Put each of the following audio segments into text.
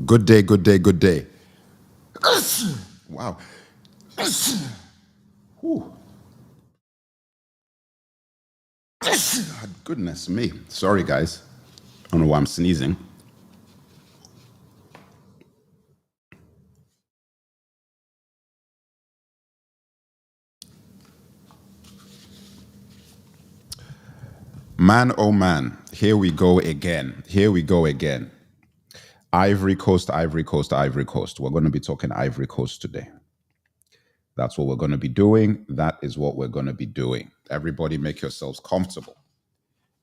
Good day, good day, good day. Wow. Whew. Goodness me. Sorry, guys. I don't know why I'm sneezing. Man, oh man. Here we go again. Here we go again. Ivory Coast, Ivory Coast, Ivory Coast. We're going to be talking Ivory Coast today. That's what we're going to be doing. That is what we're going to be doing. Everybody make yourselves comfortable.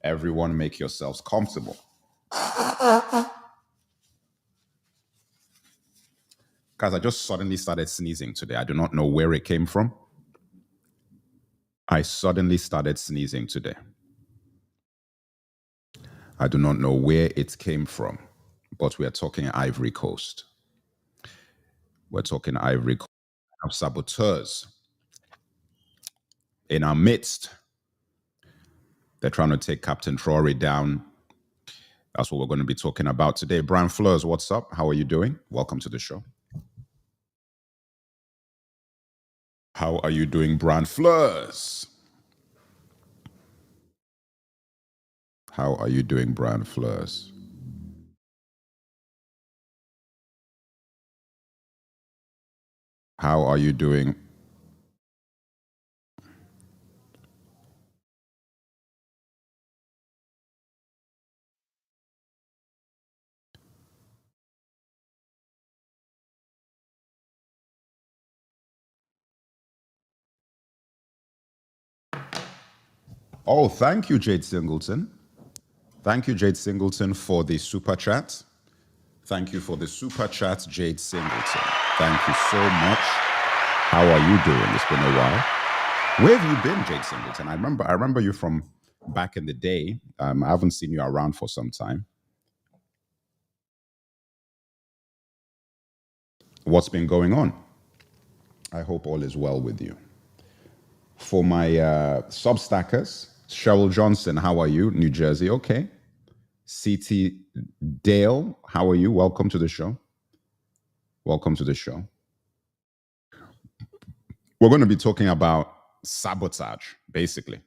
Everyone make yourselves comfortable. Guys, I just suddenly started sneezing today. I do not know where it came from. I suddenly started sneezing today. I do not know where it came from, but we are talking Ivory Coast. We're talking Ivory Coast. We have saboteurs in our midst. They're trying to take Captain Traore down. That's what we're going to be talking about today. Brian Fleurs, what's up? How are you doing? Welcome to the show. How are you doing, Brian Fleurs? How are you doing, Brian Fleurs? How are you doing? Oh, thank you, Jade Singleton. Thank you, Jade Singleton, for the super chat. Thank you for the super chat, Jade Singleton. Thank you so much. How are you doing? It's been a while. Where have you been, Jade Singleton? I remember you from back in the day. I haven't seen you around for some time. What's been going on? I hope all is well with you. For my Substackers, Cheryl Johnson, how are you? New Jersey, okay. CT Dale, how are you? Welcome to the show. Welcome to the show. We're going to be talking about sabotage, basically,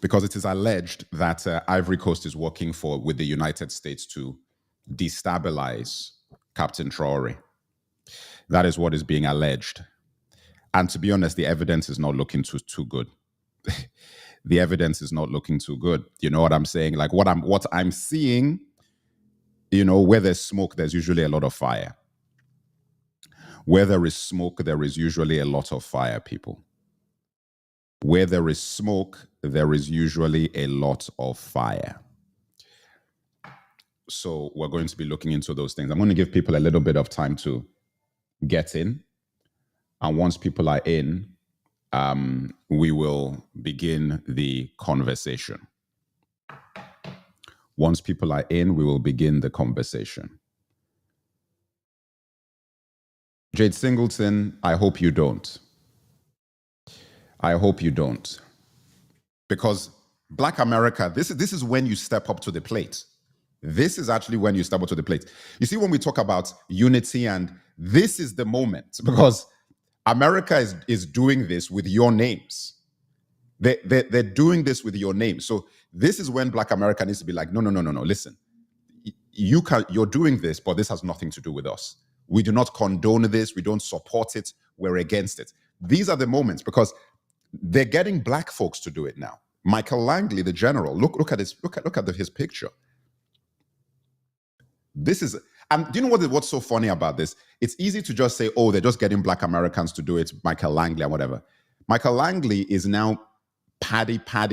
because it is alleged that Ivory Coast is working with the United States to destabilize Captain Traore. That is what is being alleged. And to be honest, the evidence is not looking too good. The evidence is not looking too good. You know what I'm saying? Like what I'm seeing, where there's smoke, there's usually a lot of fire. Where there is smoke, there is usually a lot of fire, people. Where there is smoke, there is usually a lot of fire. So we're going to be looking into those things. I'm going to give people a little bit of time to get in. And once people are in, we will begin the conversation. Once people are in, we will begin the conversation. Jade Singleton, I hope you don't. I hope you don't. Because Black America, this is when you step up to the plate. This is actually when you step up to the plate. You see, when we talk about unity, and this is the moment, because America is doing this with your names. They're doing this with your name. So this is when Black America needs to be like, no. Listen, you're doing this, but this has nothing to do with us. We do not condone this. We don't support it. We're against it. These are the moments, because they're getting black folks to do it now. Michael Langley, the general, look at his picture. This is, and do you know what's so funny about this? It's easy to just say, oh, they're just getting Black Americans to do it, Michael Langley and whatever. Michael Langley is now paddy, chummy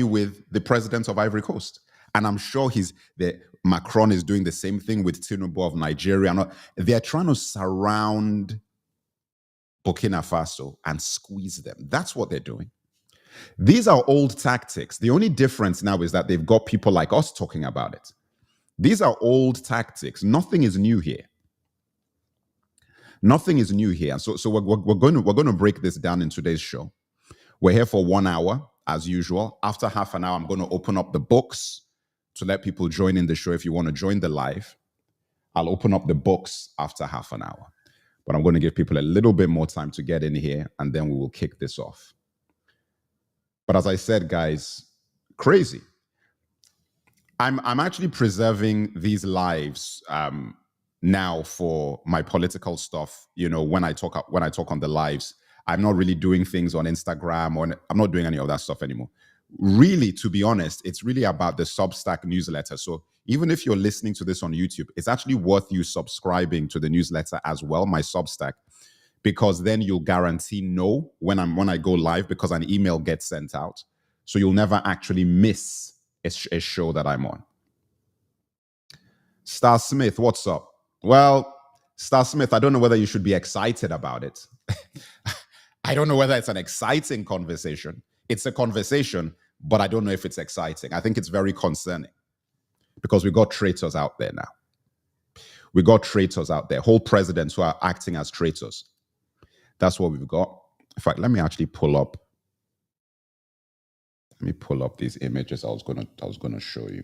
with the president of Ivory Coast. And I'm sure Macron is doing the same thing with Tinubu of Nigeria. They're trying to surround Burkina Faso and squeeze them. That's what they're doing. These are old tactics. The only difference now is that they've got people like us talking about it. These are old tactics. Nothing is new here. Nothing is new here. So we're going to break this down in today's show. We're here for 1 hour. as usual. After half an hour, I'm going to open up the books to let people join in the show. If you want to join the live, I'll open up the books after half an hour. But I'm going to give people a little bit more time to get in here, and then we will kick this off. But as I said, guys, crazy. I'm actually preserving these lives now for my political stuff. You know, when I talk on the lives, I'm not really doing things on Instagram, or I'm not doing any of that stuff anymore. Really, to be honest, it's really about the Substack newsletter. So even if you're listening to this on YouTube, it's actually worth you subscribing to the newsletter as well, my Substack, because then you'll guarantee know when I go live, because an email gets sent out. So you'll never actually miss a show that I'm on. Star Smith, what's up? Well, Star Smith, I don't know whether you should be excited about it. I don't know whether it's an exciting conversation. It's a conversation, but I don't know if it's exciting. I think it's very concerning because we got traitors out there now. We got traitors out there, whole presidents who are acting as traitors. That's what we've got. In fact, let me actually pull up. Let me pull up these images I was gonna show you.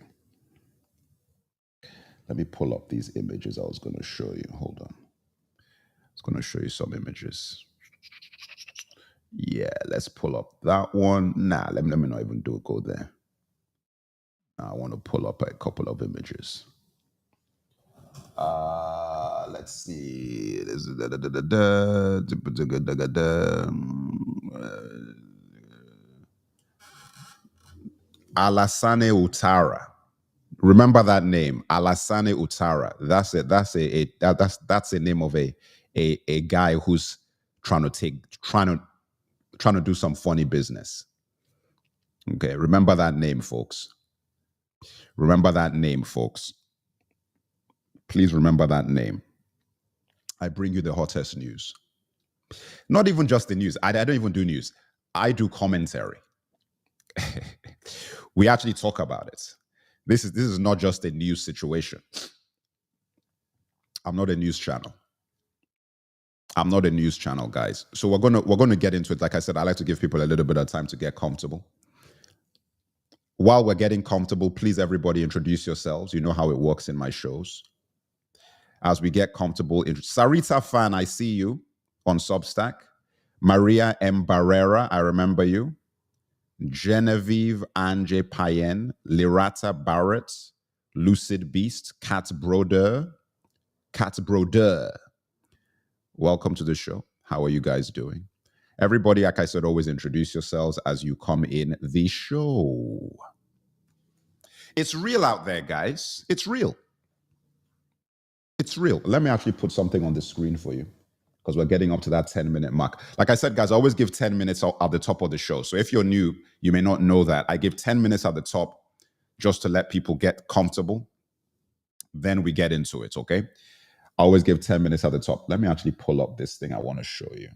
Let me pull up these images I was gonna show you. Hold on. I was gonna show you some images. Yeah, let's pull up that one. Nah, let me not even go there. I want to pull up a couple of images. Let's see. Alassane Ouattara. Remember that name, Alassane Ouattara. That's it. That's the name of a guy who's trying to do some funny business. Okay, remember that name, folks. Remember that name, folks. Please remember that name. I bring you the hottest news. Not even just the news. I don't even do news. I do commentary. We actually talk about it. This is not just a news situation. I'm not a news channel. I'm not a news channel, guys. So we're gonna get into it. Like I said, I like to give people a little bit of time to get comfortable. While we're getting comfortable, please everybody introduce yourselves. You know how it works in my shows. As we get comfortable, Sarita Fan, I see you on Substack. Maria M. Barrera, I remember you. Genevieve Ange Payen, Lirata Barrett, Lucid Beast, Cat Broder. Welcome to the show. How are you guys doing? Everybody, like I said, always introduce yourselves as you come in the show. It's real out there, guys. It's real. It's real. Let me actually put something on the screen for you because we're getting up to that 10-minute mark. Like I said, guys, I always give 10 minutes at the top of the show. So if you're new, you may not know that. I give 10 minutes at the top just to let people get comfortable. Then we get into it, okay? I always give 10 minutes at the top. Let me actually pull up this thing I want to show you.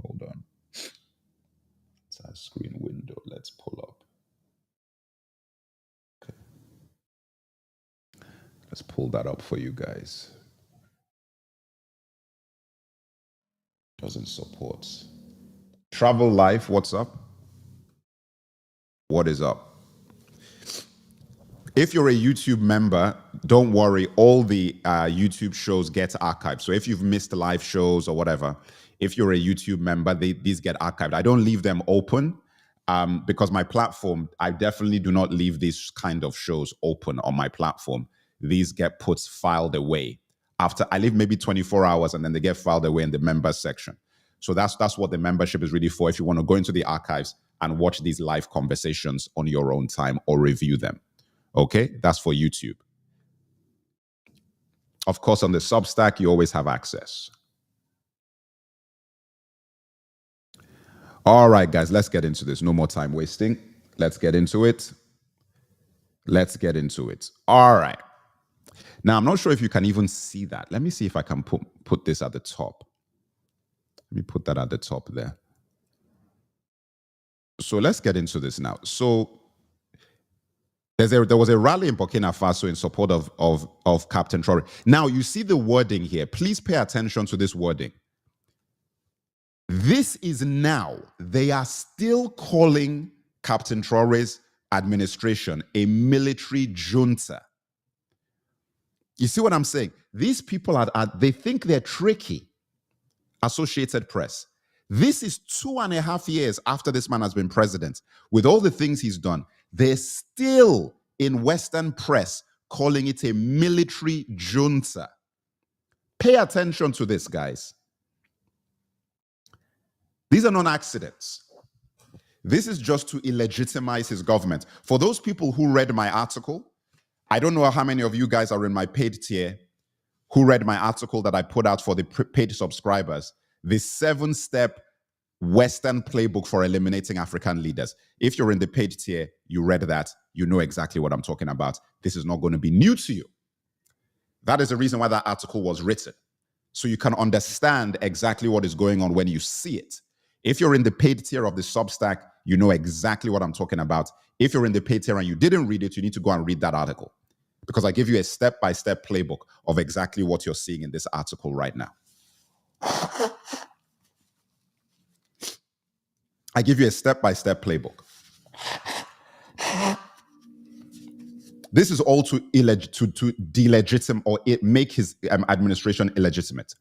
Hold on. It's a screen window. Let's pull up. Okay. Let's pull that up for you guys. Doesn't support. Travel Life, what's up? What is up? If you're a YouTube member, don't worry, all the YouTube shows get archived. So if you've missed live shows or whatever, if you're a YouTube member, these get archived. I don't leave them open because my platform, I definitely do not leave these kind of shows open on my platform. These get filed away. After I leave maybe 24 hours and then they get filed away in the members section. So that's what the membership is really for if you want to go into the archives and watch these live conversations on your own time or review them. Okay, that's for YouTube. Of course, on the Substack, you always have access. All right, guys, let's get into this. No more time wasting. Let's get into it. Let's get into it. All right. Now, I'm not sure if you can even see that. Let me see if I can put this at the top. Let me put that at the top there. So let's get into this now. So there was a rally in Burkina Faso in support of Captain Traore. Now, you see the wording here. Please pay attention to this wording. This is now. They are still calling Captain Traore's administration a military junta. You see what I'm saying? These people they think they're tricky. Associated Press. This is 2.5 years after this man has been president. With all the things he's done, they're still in Western press calling it a military junta. Pay attention to this, guys. These are not accidents. This is just to illegitimize his government. For those people who read my article, I don't know how many of you guys are in my paid tier who read my article that I put out for the paid subscribers, the 7-step Western playbook for eliminating African leaders. If you're in the paid tier, you read that, you know exactly what I'm talking about. This is not going to be new to you. That is the reason why that article was written, so you can understand exactly what is going on when you see it. If you're in the paid tier of the Substack, you know exactly what I'm talking about. If you're in the paid tier and you didn't read it, you need to go and read that article, because I give you a step-by-step playbook of exactly what you're seeing in this article right now. I give you a step-by-step playbook. This is all to delegitimate or make his administration illegitimate.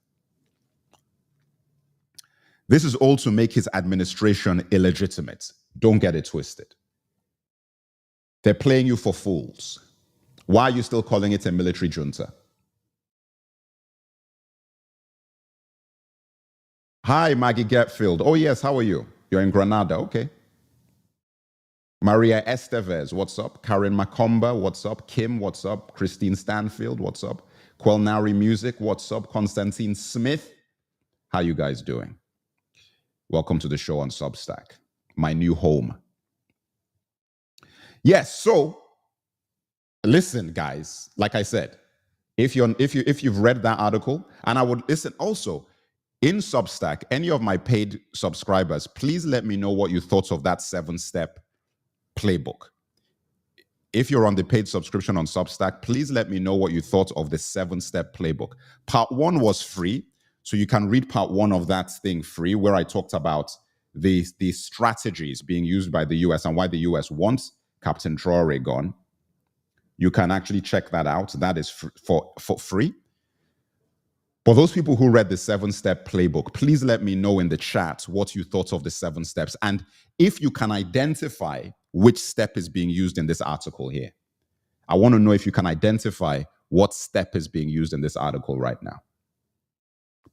This is all to make his administration illegitimate. Don't get it twisted. They're playing you for fools. Why are you still calling it a military junta? Hi, Maggie Getfield. Oh, yes, how are you? You're in Granada, okay. Maria Estevez, what's up? Karen Macomba, what's up? Kim, what's up? Christine Stanfield, what's up? Quelnari Music, what's up? Constantine Smith, how you guys doing? Welcome to the show on Substack, my new home. Yes, so listen, guys, like I said, if you've read that article, and I would listen also, in Substack, any of my paid subscribers, please let me know what you thought of that 7-step playbook. If you're on the paid subscription on Substack, please let me know what you thought of the 7-step playbook. Part 1 was free, so you can read part 1 of that thing free, where I talked about the strategies being used by the US and why the US wants Captain Traore gone. You can actually check that out. That is for free. For those people who read the 7-step playbook, please let me know in the chat what you thought of the 7 steps, and if you can identify which step is being used in this article here. I want to know if you can identify what step is being used in this article right now.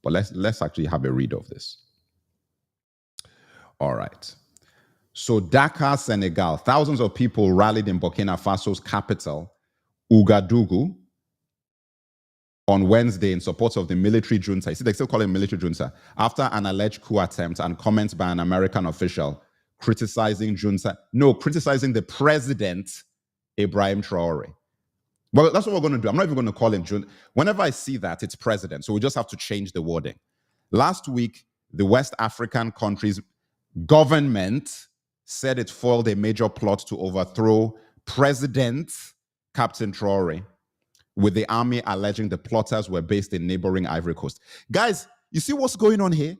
But let's actually have a read of this. All right. So Dakar, Senegal, thousands of people rallied in Burkina Faso's capital, Ouagadougou, on Wednesday in support of the military junta. You see, they still call it military junta, after an alleged coup attempt and comments by an American official criticizing the president, Ibrahim Traore. Well, that's what we're going to do. I'm not even going to call him junta. Whenever I see that, it's president. So we just have to change the wording. Last week, the West African country's government said it foiled a major plot to overthrow President Captain Traore, with the army alleging the plotters were based in neighboring Ivory Coast. Guys, you see what's going on here?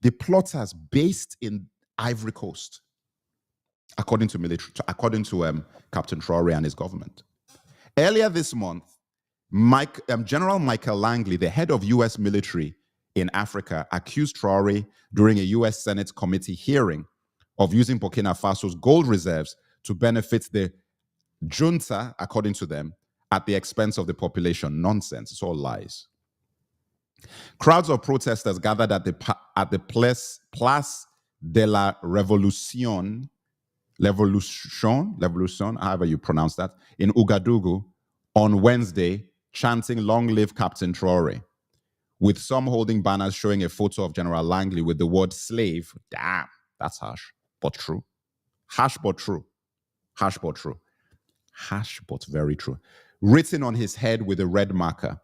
The plotters based in Ivory Coast, according to Captain Traore and his government. Earlier this month, General Michael Langley, the head of US military in Africa, accused Traore during a US Senate committee hearing of using Burkina Faso's gold reserves to benefit the junta, according to them, at the expense of the population. Nonsense. It's all lies. Crowds of protesters gathered at the Place de la Revolution, however you pronounce that, in Ouagadougou on Wednesday, chanting "Long live Captain Traore," with some holding banners showing a photo of General Langley with the word slave. Damn, that's harsh, but true. Harsh, but true. Harsh, but true. Harsh, but very true. Written on his head with a red marker.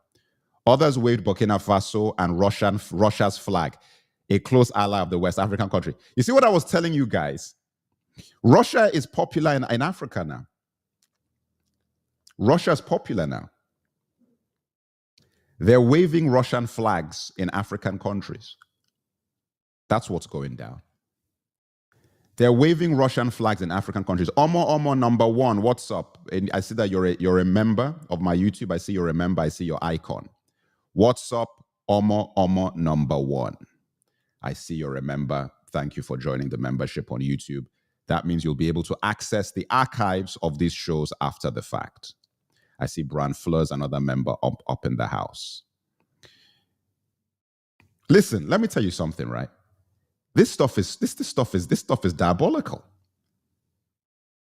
Others waved Burkina Faso and Russia's flag, a close ally of the West African country. You see what I was telling you guys? Russia is popular in Africa now. Russia is popular now. They're waving Russian flags in African countries. That's what's going down. They're waving Russian flags in African countries. Omo, number one, what's up? And I see that you're a member of my YouTube. I see you're a member. I see your icon. What's up, Omo, number one? I see you're a member. Thank you for joining the membership on YouTube. That means you'll be able to access the archives of these shows after the fact. I see Bran Fleurs, another member, up in the house. Listen, let me tell you something, right? This stuff is diabolical.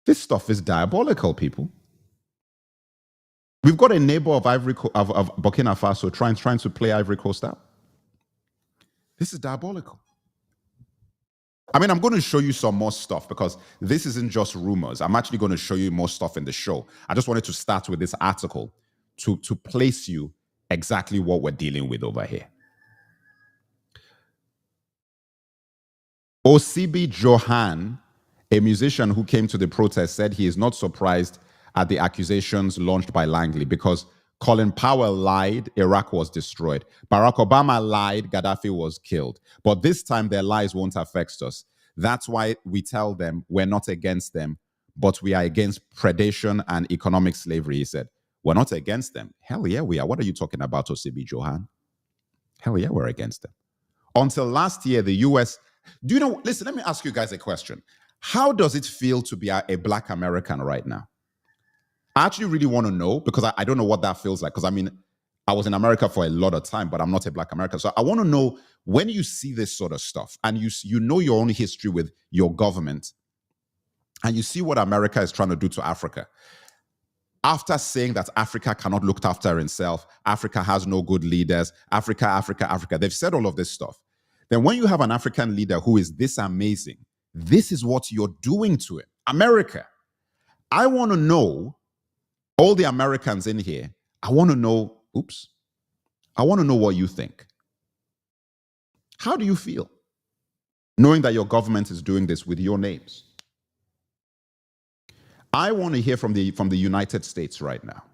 This stuff is diabolical, people. We've got a neighbor of of Burkina Faso trying to play Ivory Coast out. This is diabolical. I mean, I'm going to show you some more stuff because this isn't just rumors. I'm actually going to show you more stuff in the show. I just wanted to start with this article to place you exactly what we're dealing with over here. Osibi Johan, a musician who came to the protest, said he is not surprised at the accusations launched by Langley because Colin Powell lied, Iraq was destroyed. Barack Obama lied, Gaddafi was killed. But this time their lies won't affect us. That's why we tell them we're not against them, but we are against predation and economic slavery, he said. We're not against them. Hell yeah, we are. What are you talking about, Osibi Johan? Hell yeah, we're against them. Until last year, the US... Do you know, listen, let me ask you guys a question. How does it feel to be a Black American right now? I actually really want to know because I don't know what that feels like. Because I mean, I was in America for a lot of time, but I'm not a Black American. So I want to know when you see this sort of stuff and you know your own history with your government and you see what America is trying to do to Africa. After saying that Africa cannot look after itself, Africa has no good leaders, Africa, they've said all of this stuff. Then when you have an African leader who is this amazing, this is what you're doing to it. America, I want to know, all the Americans in here, I want to know, I want to know what you think. How do you feel knowing that your government is doing this with your names? I want to hear from the United States right now.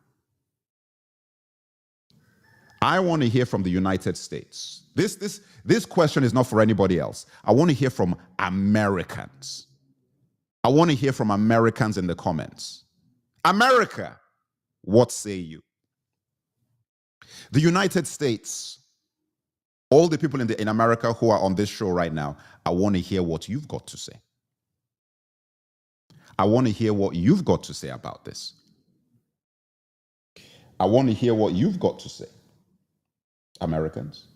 I want to hear from the United States. This question is not for anybody else. I want to hear from Americans. I want to hear from Americans in the comments. America, what say you? The United States, all the people in America who are on this show right now, I want to hear what you've got to say. I want to hear what you've got to say about this. I want to hear what you've got to say. Americans.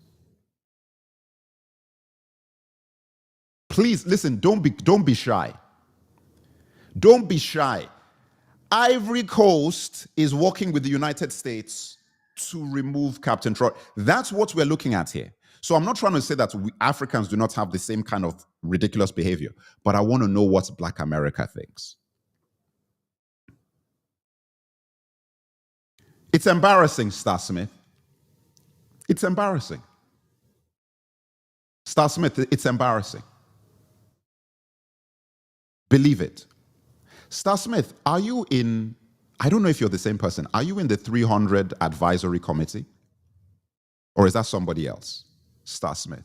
Please listen, don't be shy. Don't be shy. Ivory Coast is working with the United States to remove Captain Traore. That's what we're looking at here. So I'm not trying to say that we Africans do not have the same kind of ridiculous behavior, but I want to know what Black America thinks. It's embarrassing, Star Smith. It's embarrassing. Star Smith, it's embarrassing. Believe it. Star Smith, are you in, I don't know if you're the same person, are you in the 300 advisory committee? Or is that somebody else? Star Smith.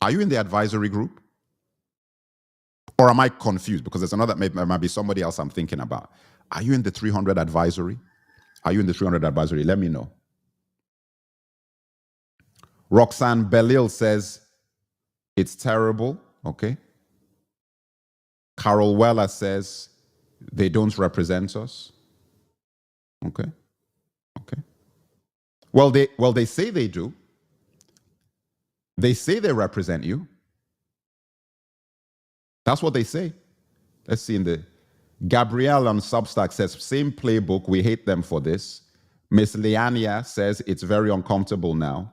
Are you in the advisory group? Or am I confused? Because there's another, maybe might be somebody else I'm thinking about. Are you in the 300 advisory? Are you in the 300 advisory? Let me know. Roxanne Belil says, it's terrible, okay. Carol Weller says, they don't represent us. Okay, okay. Well, they say they do. They say they represent you. That's what they say. Let's see in the... Gabrielle on Substack says, same playbook, we hate them for this. Miss Leania says, it's very uncomfortable now.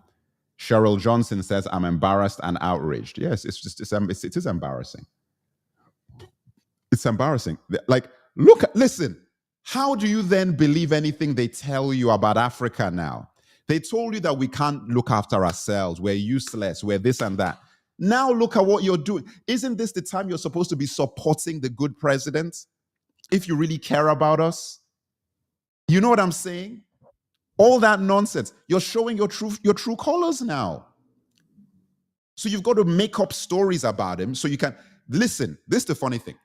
Cheryl Johnson says, I'm embarrassed and outraged. Yes, it is embarrassing. It's embarrassing. Like, listen, how do you then believe anything they tell you about Africa now? They told you that we can't look after ourselves, we're useless, we're this and that. Now look at what you're doing. Isn't this the time you're supposed to be supporting the good president? If you really care about us? You know what I'm saying? All that nonsense. You're showing your true colors now. So you've got to make up stories about him so you can... listen, this is the funny thing.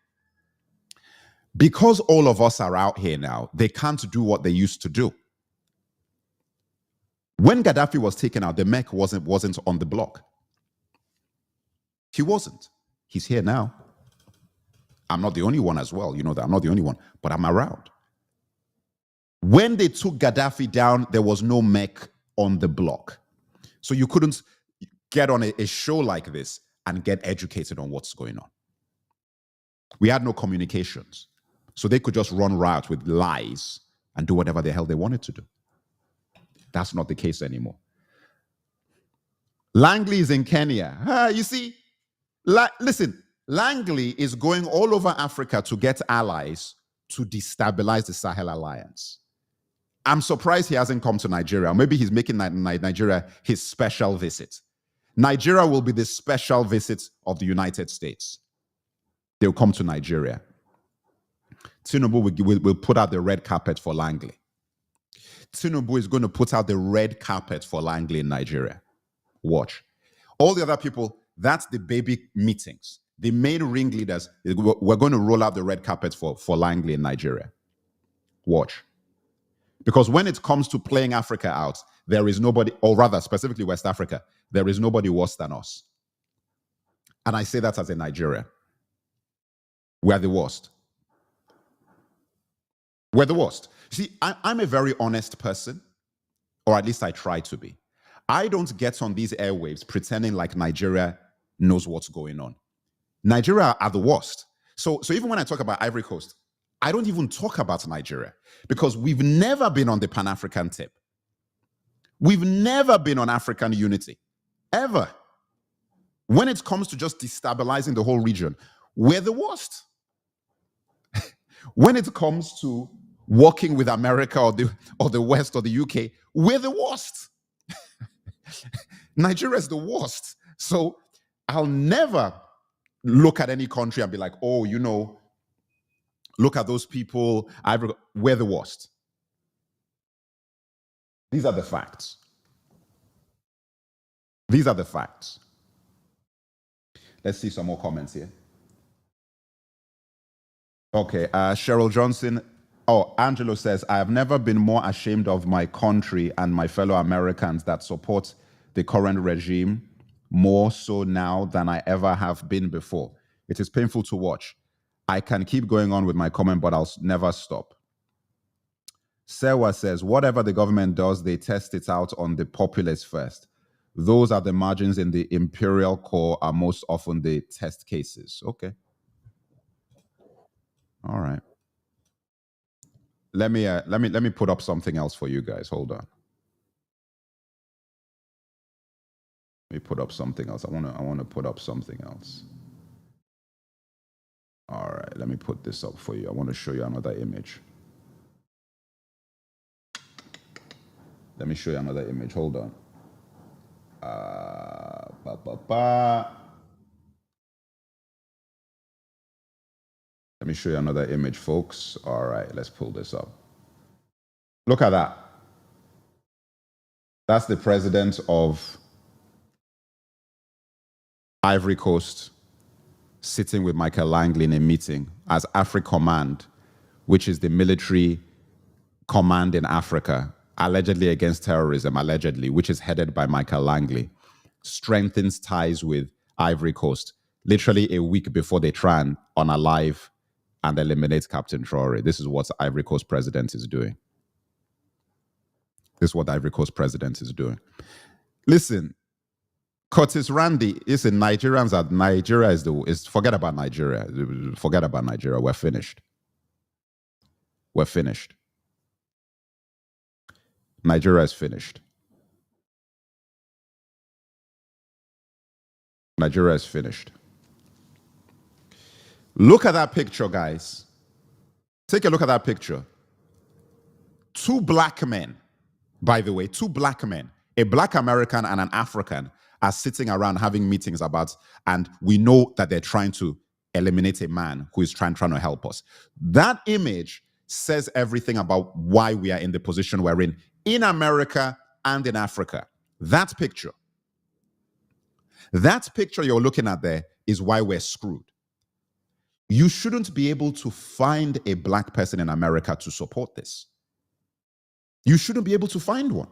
Because all of us are out here now, they can't do what they used to do. When Gaddafi was taken out, the Mech wasn't on the block. He wasn't. He's here now. I'm not the only one as well. You know that I'm not the only one, but I'm around. When they took Gaddafi down, there was no Mech on the block. So you couldn't get on a show like this and get educated on what's going on. We had no communications. So they could just run riot with lies and do whatever the hell they wanted to do. That's not the case anymore. Langley is in Kenya. You see, listen, Langley is going all over Africa to get allies to destabilize the Sahel Alliance. I'm surprised he hasn't come to Nigeria. Maybe he's making Nigeria his special visit. Nigeria will be the special visit of the United States. They'll come to Nigeria. Tinubu will put out the red carpet for Langley. Tinubu is going to put out the red carpet for Langley in Nigeria. Watch. All the other people, that's the baby meetings. The main ringleaders, we're going to roll out the red carpet for Langley in Nigeria. Watch. Because when it comes to playing Africa out, there is nobody, or rather specifically West Africa, there is nobody worse than us. And I say that as a Nigerian. We're the worst. We're the worst. See, I'm a very honest person, or at least I try to be. I don't get on these airwaves pretending like Nigeria knows what's going on. Nigeria are the worst. So even when I talk about Ivory Coast, I don't even talk about Nigeria because we've never been on the Pan-African tip. We've never been on African unity, ever. When it comes to just destabilizing the whole region, we're the worst. When it comes to working with America or the West or the UK, we're the worst. Nigeria is the worst. So I'll never look at any country and be like, oh, you know, look at those people. We're the worst. These are the facts. These are the facts. Let's see some more comments here. Okay, Cheryl Johnson. Oh, Angelo says, I have never been more ashamed of my country and my fellow Americans that support the current regime more so now than I ever have been before. It is painful to watch. I can keep going on with my comment, but I'll never stop. Sewa says, whatever the government does, they test it out on the populace first. Those are the margins in the imperial core are most often the test cases. Okay. All right. Let me put up something else for you guys. Hold on. Let me put up something else. I want to put up something else. All right, let me put this up for you. I want to show you another image. Let me show you another image. Hold on. Let me show you another image, folks. All right, let's pull this up. Look at that. That's the president of Ivory Coast sitting with Michael Langley in a meeting as AFRICOMMAND, which is the military command in Africa, allegedly against terrorism, allegedly, which is headed by Michael Langley, strengthens ties with Ivory Coast, literally a week before they try and unalive and eliminate Captain Traore. This is what the Ivory Coast president is doing. This is what the Ivory Coast president is doing. Listen, Curtis Randy, listen, Nigeria is forget about Nigeria. Forget about Nigeria. We're finished. We're finished. Nigeria is finished. Nigeria is finished. Look at that picture, guys. Take a look at that picture. Two black men, by the way, two black men, a black American and an African, are sitting around having meetings about, and we know that they're trying to eliminate a man who is trying to help us. That image says everything about why we are in the position we're in America and in Africa. That picture you're looking at there is why we're screwed. You shouldn't be able to find a black person in America to support this. You shouldn't be able to find one.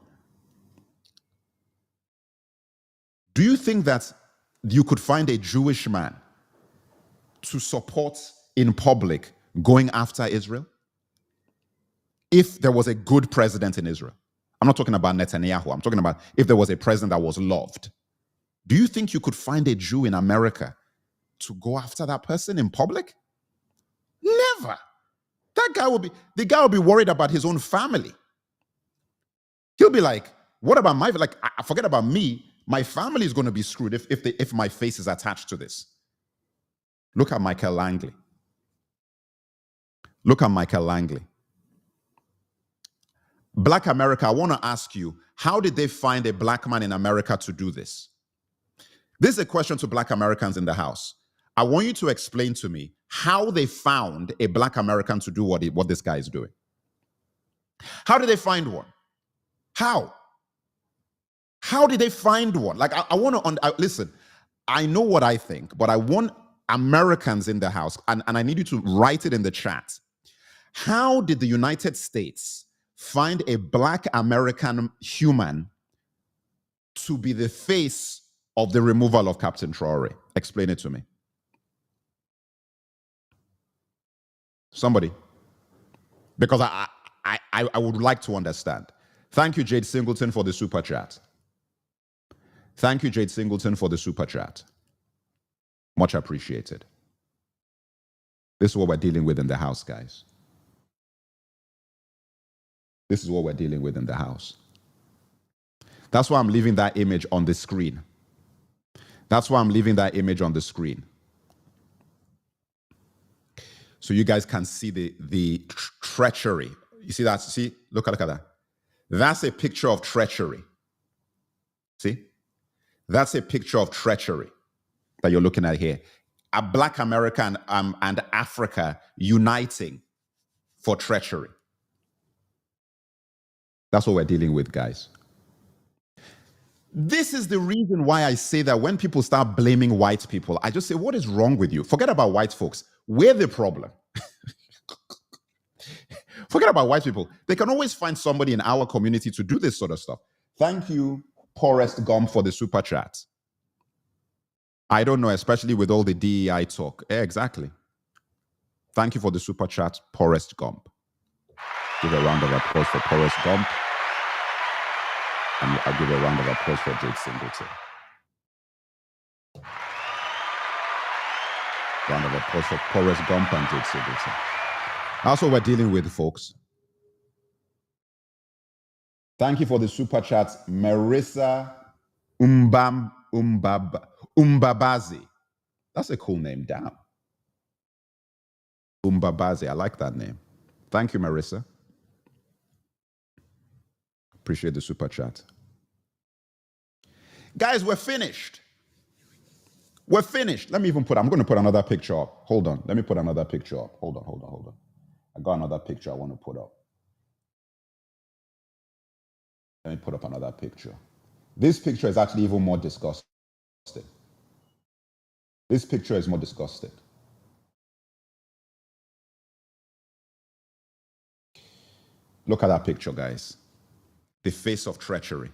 Do you think that you could find a Jewish man to support in public going after Israel? If there was a good president in Israel. I'm not talking about Netanyahu. I'm talking about if there was a president that was loved. Do you think you could find a Jew in America to go after that person in public? Never. The guy will be worried about his own family. He'll be like, what about my, like, I forget about me. My family is going to be screwed if my face is attached to this. Look at Michael Langley. Look at Michael Langley. Black America, I want to ask you, how did they find a black man in America to do this? This is a question to black Americans in the house. I want you to explain to me how they found a black American to do what this guy is doing. How did they find one? How? How did they find one? Like, I want to, listen, I know what I think, but I want Americans in the house, and I need you to write it in the chat. How did the United States find a black American human to be the face of the removal of Captain Traore? Explain it to me. Somebody. Because I would like to understand. Thank you, Jade Singleton, for the super chat. Thank you, Jade Singleton, for the super chat. Much appreciated. This is what we're dealing with in the house, guys. This is what we're dealing with in the house. That's why I'm leaving that image on the screen. That's why I'm leaving that image on the screen. So you guys can see the treachery. You see that? See? Look at that. That's a picture of treachery. See? That's a picture of treachery that you're looking at here. A black American and Africa uniting for treachery. That's what we're dealing with, guys. This is the reason why I say that when people start blaming white people, I just say, what is wrong with you? Forget about white folks. We're the problem. Forget about white people. They can always find somebody in our community to do this sort of stuff. Thank you, Poorest Gum, for the super chat. I don't know, especially with all the DEI talk. Exactly. Thank you for the super chat, Poorest Gump. Give a round of applause for Poorest Gump. And I'll give a round of applause for Jade Singleton. Round of applause for Poorest Gump and Jade Singleton. That's what we're dealing with, folks. Thank you for the super chats, Marissa Umbabazi. That's a cool name, damn. Umbabazi, I like that name. Thank you, Marissa. Appreciate the super chat. Guys, we're finished. We're finished. Let me even I'm going to put another picture up. Hold on. Let me put another picture up. Hold on. I got another picture I want to put up. Let me put up another picture. This picture is actually even more disgusting. This picture is more disgusting. Look at that picture, guys. The face of treachery.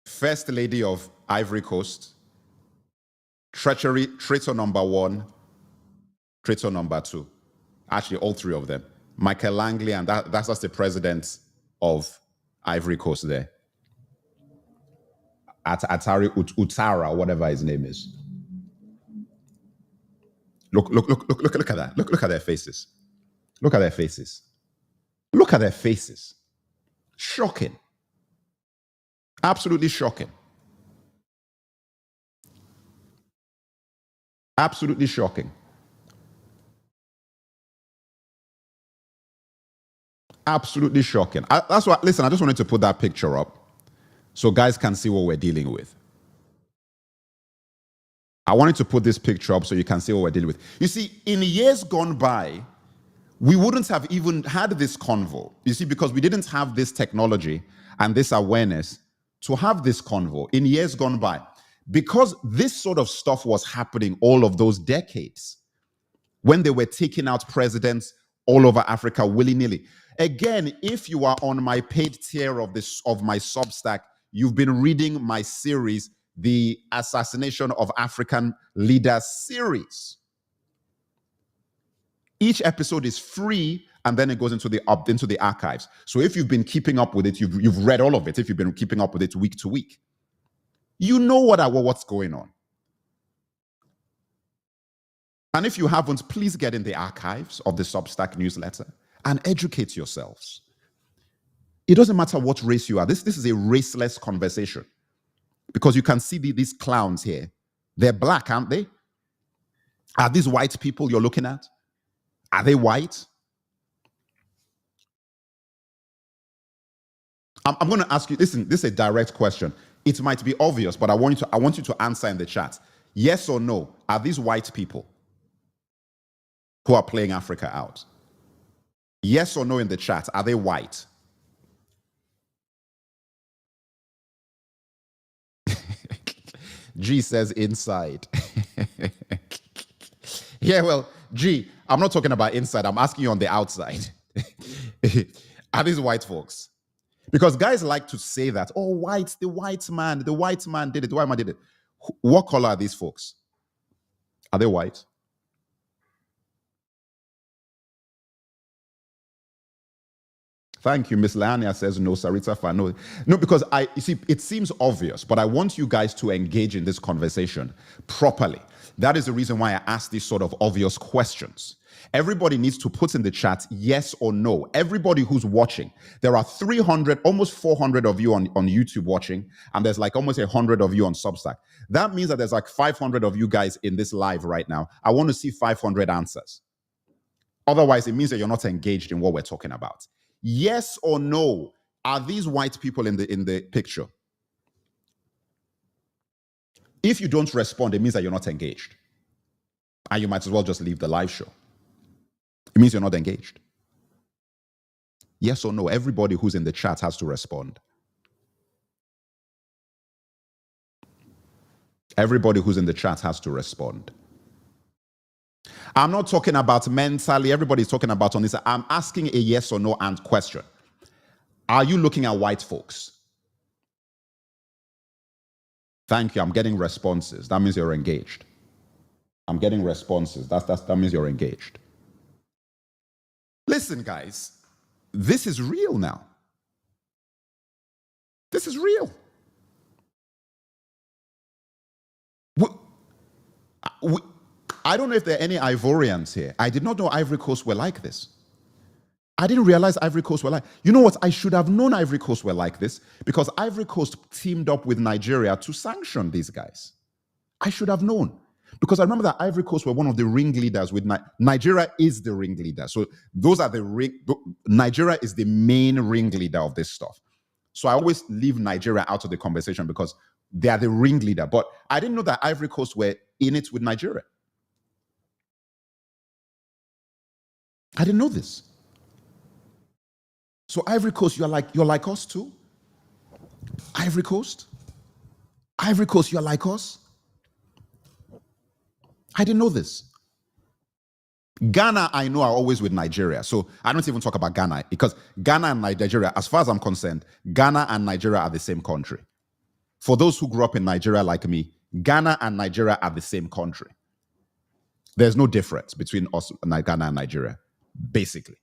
First Lady of Ivory Coast. Treachery, traitor number 1, traitor number 2. Actually, all 3 of them. Michael Langley, and that's the president of Ivory Coast there. Atari Utara, whatever his name is. Look at that. Look at their faces. Look at their faces. Look at their faces. Shocking. Absolutely shocking. Absolutely shocking. Absolutely shocking. That's why, listen, I just wanted to put that picture up so guys can see what we're dealing with. I wanted to put this picture up so you can see what we're dealing with. You see, in years gone by, we wouldn't have even had this convo. You see, because we didn't have this technology and this awareness to have this convo in years gone by. Because this sort of stuff was happening all of those decades. when they were taking out presidents all over Africa willy-nilly. Again, if you are on my paid tier of my Substack, you've been reading my series, the Assassination of African Leaders series. Each episode is free, and then it goes into the archives. So if you've been keeping up with it, you've read all of it. If you've been keeping up with it week to week, you know what's going on. And if you haven't, please get in the archives of the Substack newsletter and educate yourselves. It doesn't matter what race you are. This is a raceless conversation, because you can see these clowns here. They're black, aren't they? Are these white people you're looking at? Are they white? I'm going to ask you, listen, this is a direct question. It might be obvious, but I want you to answer in the chat. Yes or no, are these white people who are playing Africa out? Yes or no in the chat, are they white? G says inside. Yeah, well, G, I'm not talking about inside. I'm asking you on the outside. Are these white folks? Because guys like to say that, oh, the white man did it, the white man did it. What color are these folks? Are they white? Thank you. Miss Leania says no. Sarita Fa, no. No, because you see, it seems obvious, but I want you guys to engage in this conversation properly. That is the reason why I ask these sort of obvious questions. Everybody needs to put in the chat yes or no. Everybody who's watching. There are 300, almost 400 of you on YouTube watching, and there's like almost 100 of you on Substack. That means that there's like 500 of you guys in this live right now. I want to see 500 answers. Otherwise, it means that you're not engaged in what we're talking about. Yes or no, are these white people in the picture? If you don't respond, it means that you're not engaged. And you might as well just leave the live show. It means you're not engaged. Yes or no, everybody who's in the chat has to respond. Everybody who's in the chat has to respond. I'm not talking about mentally. Everybody's talking about on this. I'm asking a yes or no and question. Are you looking at white folks? Thank you. I'm getting responses. That means you're engaged. I'm getting responses. That means you're engaged. Listen, guys, this is real now. This is real. I don't know if there are any Ivorians here. I did not know Ivory Coast were like this. I didn't realize Ivory Coast were like, you know what? I should have known Ivory Coast were like this, because Ivory Coast teamed up with Nigeria to sanction these guys. I should have known, because I remember that Ivory Coast were one of the ringleaders with Nigeria is the ringleader. So those are Nigeria is the main ringleader of this stuff. So I always leave Nigeria out of the conversation because they are the ringleader. But I didn't know that Ivory Coast were in it with Nigeria. I didn't know this. So Ivory Coast, you're like us too? Ivory Coast? Ivory Coast, you're like us? I didn't know this. Ghana, I know, are always with Nigeria. So I don't even talk about Ghana, because Ghana and Nigeria, as far as I'm concerned, Ghana and Nigeria are the same country. For those who grew up in Nigeria like me, Ghana and Nigeria are the same country. There's no difference between us, Ghana and Nigeria, basically.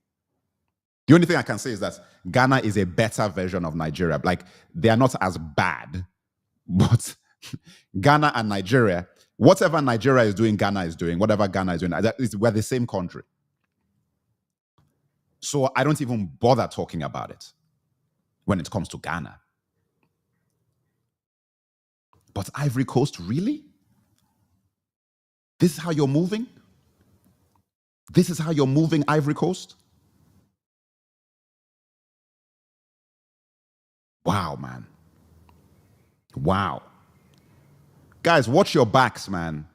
The only thing I can say is that Ghana is a better version of Nigeria. Like, they are not as bad, but Ghana and Nigeria, whatever Nigeria is doing, Ghana is doing. Whatever Ghana is doing, we're the same country. So I don't even bother talking about it when it comes to Ghana. But Ivory Coast, really? This is how you're moving? This is how you're moving, Ivory Coast? Wow, man. Wow. Guys, watch your backs, man.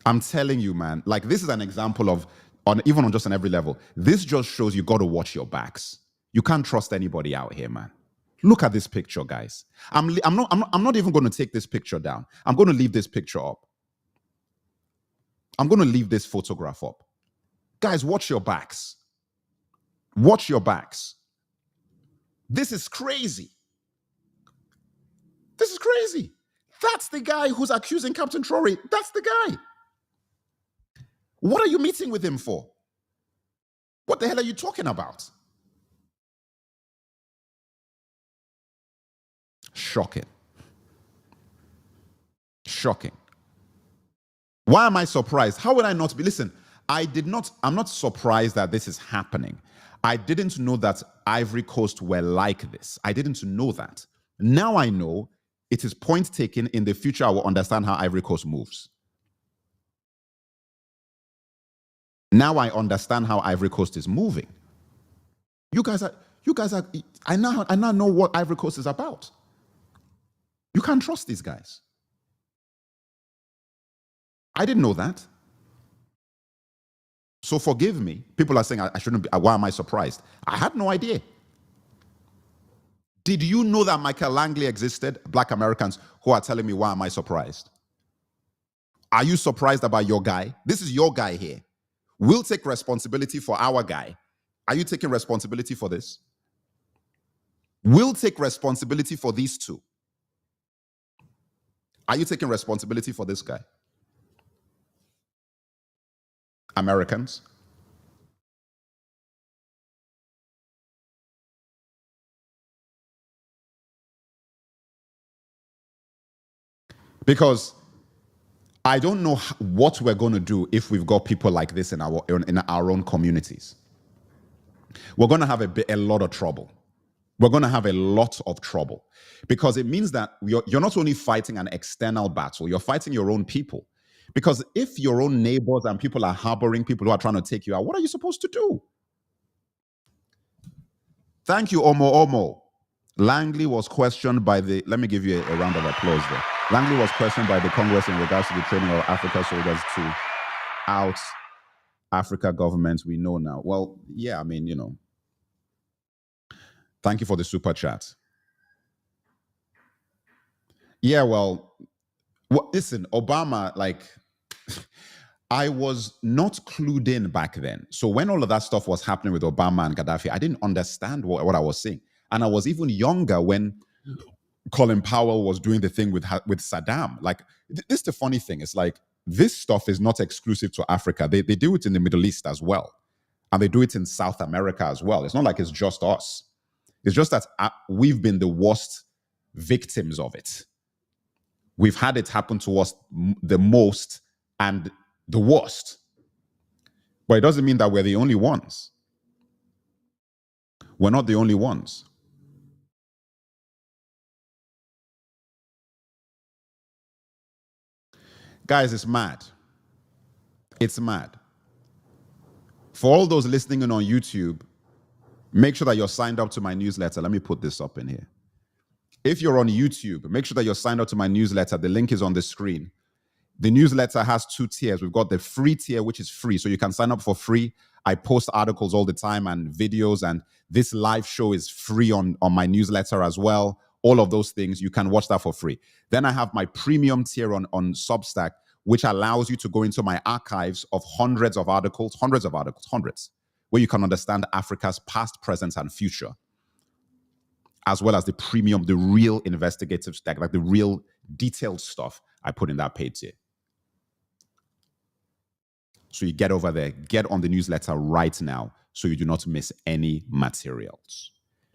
I'm telling you, man. Like, this is an example of, even on just on every level, this just shows you got to watch your backs. You can't trust anybody out here, man. Look at this picture, guys. I'm not even going to take this picture down. I'm going to leave this picture up. I'm going to leave this photograph up. Guys, watch your backs. Watch your backs. This is crazy. This is crazy. That's the guy who's accusing Captain Traore. That's the guy. What are you meeting with him for? What the hell are you talking about? Shocking. Shocking. Why am I surprised? How would I not be? Listen, I'm not surprised that this is happening. I didn't know that Ivory Coast were like this. I didn't know that. Now I know. It is point taken. In the future, I will understand how Ivory Coast moves. Now I understand how Ivory Coast is moving. You guys are, I now know what Ivory Coast is about. You can't trust these guys. I didn't know that. So forgive me. People are saying I shouldn't be, why am I surprised? I had no idea. Did you know that Michael Langley existed? Black Americans who are telling me, why am I surprised? Are you surprised about your guy? This is your guy here. We'll take responsibility for our guy. Are you taking responsibility for this? We'll take responsibility for these two. Are you taking responsibility for this guy? Americans? Because I don't know what we're going to do if we've got people like this in our own communities. We're going to have a lot of trouble. We're going to have a lot of trouble because it means that you're not only fighting an external battle, you're fighting your own people. Because if your own neighbors and people are harboring people who are trying to take you out, what are you supposed to do? Thank you, Omo. Langley was questioned by the, let me give you a round of applause there. Langley was questioned by the Congress in regards to the training of Africa soldiers to out Africa governments. We know now. Well, yeah, I mean, thank you for the super chat. Yeah, well, listen, Obama, like, I was not clued in back then. So when all of that stuff was happening with Obama and Gaddafi, I didn't understand what I was seeing. And I was even younger when Colin Powell was doing the thing with Saddam. Like, this is the funny thing. It's like, this stuff is not exclusive to Africa. They do it in the Middle East as well. And they do it in South America as well. It's not like it's just us. It's just that we've been the worst victims of it. We've had it happen to us the most and the worst. But it doesn't mean that we're the only ones. We're not the only ones. Guys, it's mad. It's mad. For all those listening in on YouTube, make sure that you're signed up to my newsletter. Let me put this up in here. If you're on YouTube, make sure that you're signed up to my newsletter. The link is on the screen. The newsletter has two tiers. We've got the free tier, which is free. So you can sign up for free. I post articles all the time and videos, and this live show is free on my newsletter as well. All of those things, you can watch that for free. Then I have my premium tier on Substack, which allows you to go into my archives of hundreds, where you can understand Africa's past, present, and future, as well as the premium, the real investigative stack, like the real detailed stuff I put in that paid tier. So you get over there, get on the newsletter right now so you do not miss any materials.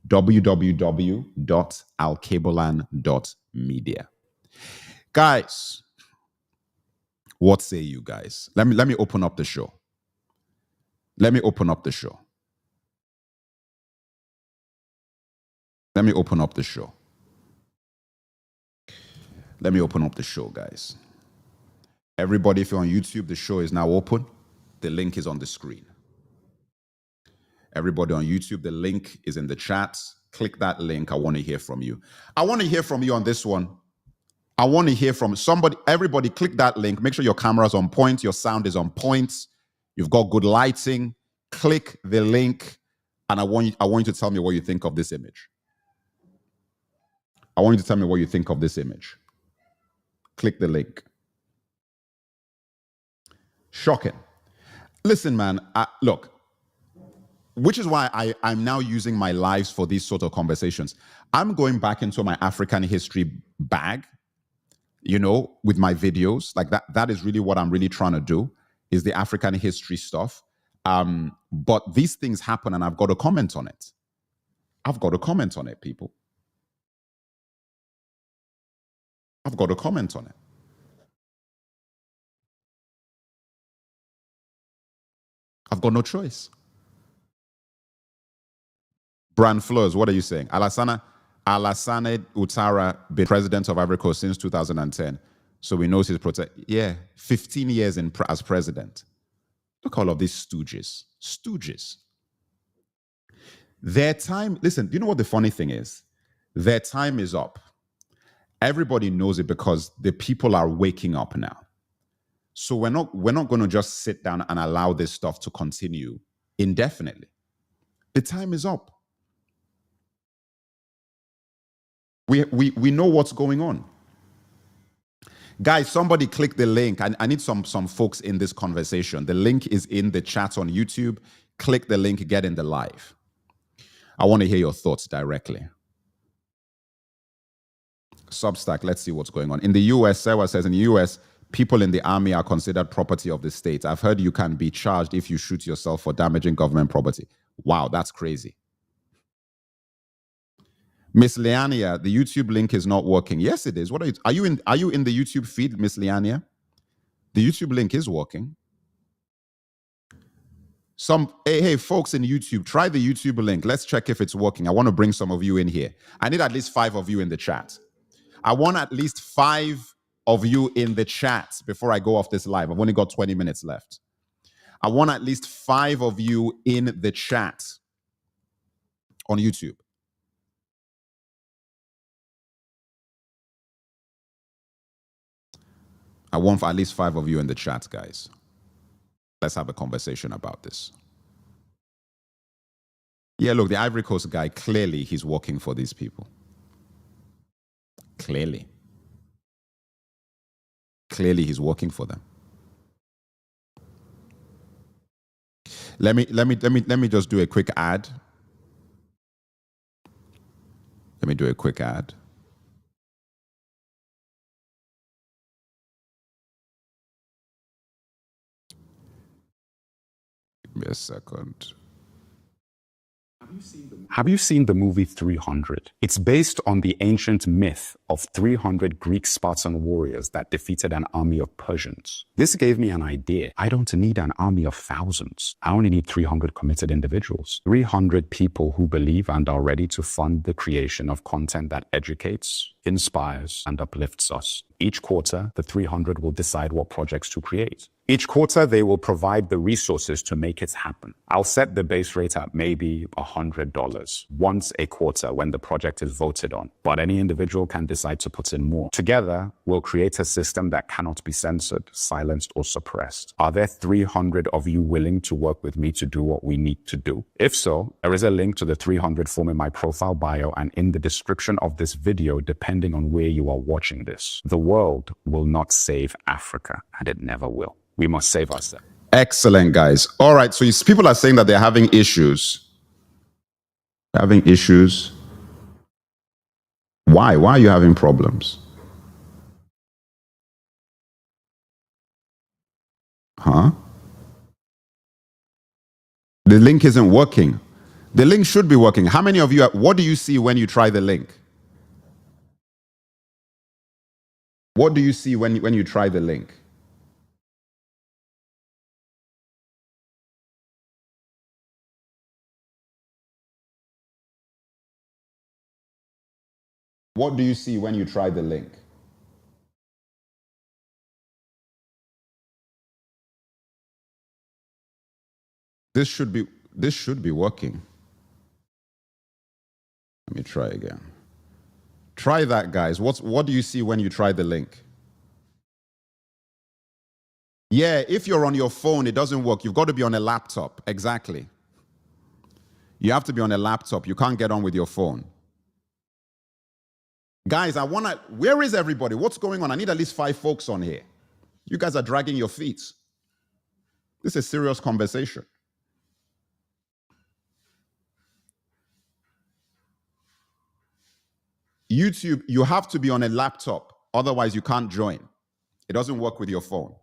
www.alkebulan.media. Guys, what say you guys? Let me open up the show. Let me open up the show. Let me open up the show. Let me open up the show, guys. Everybody, if you're on YouTube, the show is now open. The link is on the screen. Everybody on YouTube, the link is in the chat. Click that link. I want to hear from you. I want to hear from you on this one. I want to hear from somebody. Everybody, click that link. Make sure your camera's on point. Your sound is on point. You've got good lighting. Click the link. And I want you to tell me what you think of this image. I want you to tell me what you think of this image. Click the link. Shocking. Listen, man, look, which is why I'm now using my lives for these sort of conversations. I'm going back into my African history bag, with my videos. Like that is really what I'm really trying to do, is the African history stuff. But these things happen and I've got to comment on it. I've got to comment on it, people. I've got to comment on it. I've got no choice. Brand Flores, what are you saying? Alassane Ouattara been president of Ivory Coast since 2010. So we know he's 15 years as president. Look at all of these stooges. Stooges. Their time, listen, you know what the funny thing is? Their time is up. Everybody knows it because the people are waking up now. So we're not going to just sit down and allow this stuff to continue indefinitely. The time is up. We know what's going on. Guys, somebody click the link. I need some folks in this conversation. The link is in the chat on YouTube. Click the link, get in the live. I want to hear your thoughts directly. Substack, let's see what's going on. In the US, Sewa says, in the US, people in the army are considered property of the state. I've heard you can be charged if you shoot yourself for damaging government property. Wow, that's crazy. Miss Leania, the YouTube link is not working. Yes, it is. What are you in the YouTube feed, Miss Leania? The YouTube link is working. Hey, folks in YouTube, try the YouTube link. Let's check if it's working. I want to bring some of you in here. I need at least 5 of you in the chat. I want at least 5 of you in the chat before I go off this live. I've only got 20 minutes left. I want at least 5 of you in the chat on YouTube. I want at least 5 of you in the chat, guys. Let's have a conversation about this. Yeah, look, the Ivory Coast guy, clearly he's working for these people. Clearly. Clearly he's working for them. Let me just do a quick ad. Let me do a quick ad. Give me a second. Have you seen the movie 300? It's based on the ancient myth of 300 Greek Spartan warriors that defeated an army of Persians. This gave me an idea. I don't need an army of thousands. I only need 300 committed individuals. 300 people who believe and are ready to fund the creation of content that educates, inspires, and uplifts us. Each quarter, the 300 will decide what projects to create. Each quarter, they will provide the resources to make it happen. I'll set the base rate at maybe $100 once a quarter when the project is voted on, but any individual can decide to put in more. Together, we'll create a system that cannot be censored, silenced, or suppressed. Are there 300 of you willing to work with me to do what we need to do? If so, there is a link to the 300 form in my profile bio and in the description of this video, depending on where you are watching this. The world will not save Africa, and it never will. We must save ourselves. Excellent, guys. All right, so people are saying that they're having issues. Having issues. Why? Why are you having problems? Huh? The link isn't working. The link should be working. How many of you, what do you see when you try the link? What do you see when you try the link? What do you see when you try the link? This should be working. Let me try again. Try that, guys. What do you see when you try the link? Yeah, if you're on your phone, it doesn't work. You've got to be on a laptop. Exactly. You have to be on a laptop. You can't get on with your phone. Guys, where is everybody? What's going on? I need at least 5 folks on here. You guys are dragging your feet. This is a serious conversation. YouTube, you have to be on a laptop. Otherwise, you can't join. It doesn't work with your phone.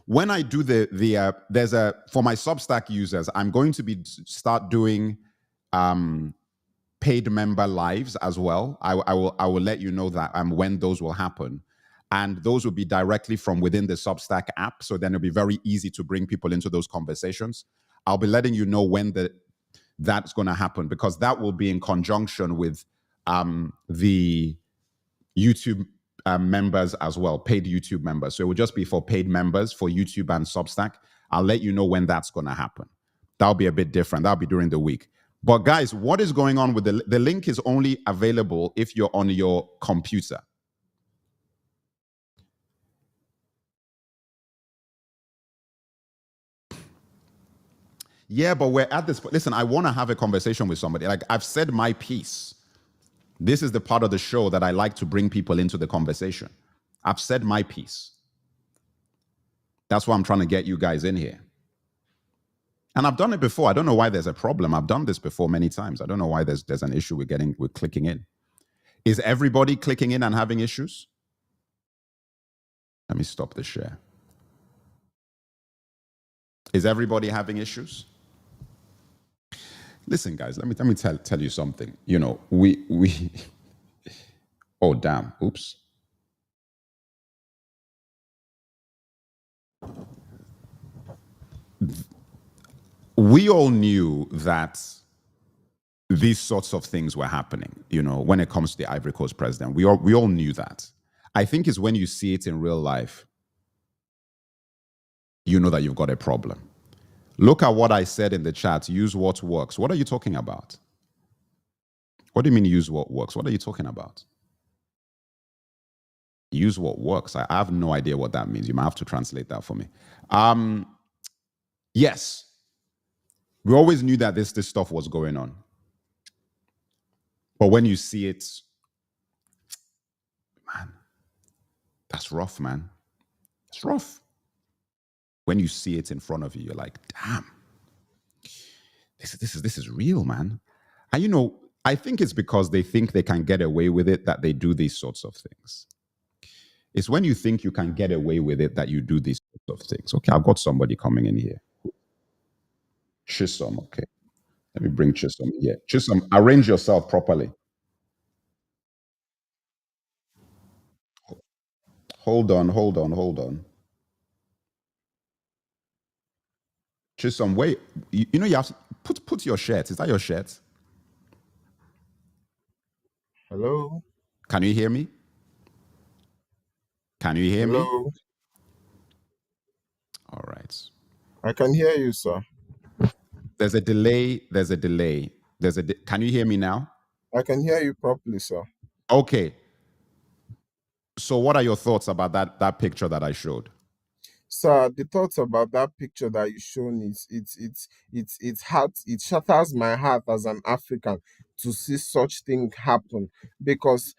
When I do there's a, for my Substack users, I'm going to start doing paid member lives as well. I will let you know that when those will happen. And those will be directly from within the Substack app. So then it'll be very easy to bring people into those conversations. I'll be letting you know when that's going to happen, because that will be in conjunction with the YouTube members as well, paid YouTube members. So it will just be for paid members for YouTube and Substack. I'll let you know when that's going to happen. That'll be a bit different. That'll be during the week. But guys, what is going on with the link is only available if you're on your computer. Yeah, but we're at this. Listen, I want to have a conversation with somebody. Like, I've said my piece. This is the part of the show that I like to bring people into the conversation. I've said my piece. That's why I'm trying to get you guys in here. And I've done it before. I don't know why there's a problem. I've done this before many times. I don't know why there's an issue with clicking in. Is everybody clicking in and having issues? Let me stop the share. Is everybody having issues? Listen, guys, let me tell you something. You know, we oh damn, oops. We all knew that these sorts of things were happening, you know, when it comes to the Ivory Coast president. We all knew that. I think it's when you see it in real life, you know that you've got a problem. Look at what I said in the chat, use what works. What are you talking about? What do you mean use what works? What are you talking about? Use what works. I have no idea what that means. You might have to translate that for me. Yes. We always knew that this stuff was going on. But when you see it, man, that's rough, man. It's rough. When you see it in front of you, you're like, damn, this is real, man. And you know, I think it's because they think they can get away with it that they do these sorts of things. It's when you think you can get away with it that you do these sorts of things. Okay, I've got somebody coming in here. Chisom, okay. Let me bring Chisom here. Chisom, arrange yourself properly. Hold on. Chisom, wait. You know, you have to put your shirt. Is that your shirt? Hello? Can you hear me? Can you hear me? Hello? All right. I can hear you, sir. There's a delay. Can you hear me now? I can hear you properly, sir. Okay. So what are your thoughts about that picture that I showed? Sir, the thoughts about that picture that you shown it shatters my heart as an African to see such thing happen, because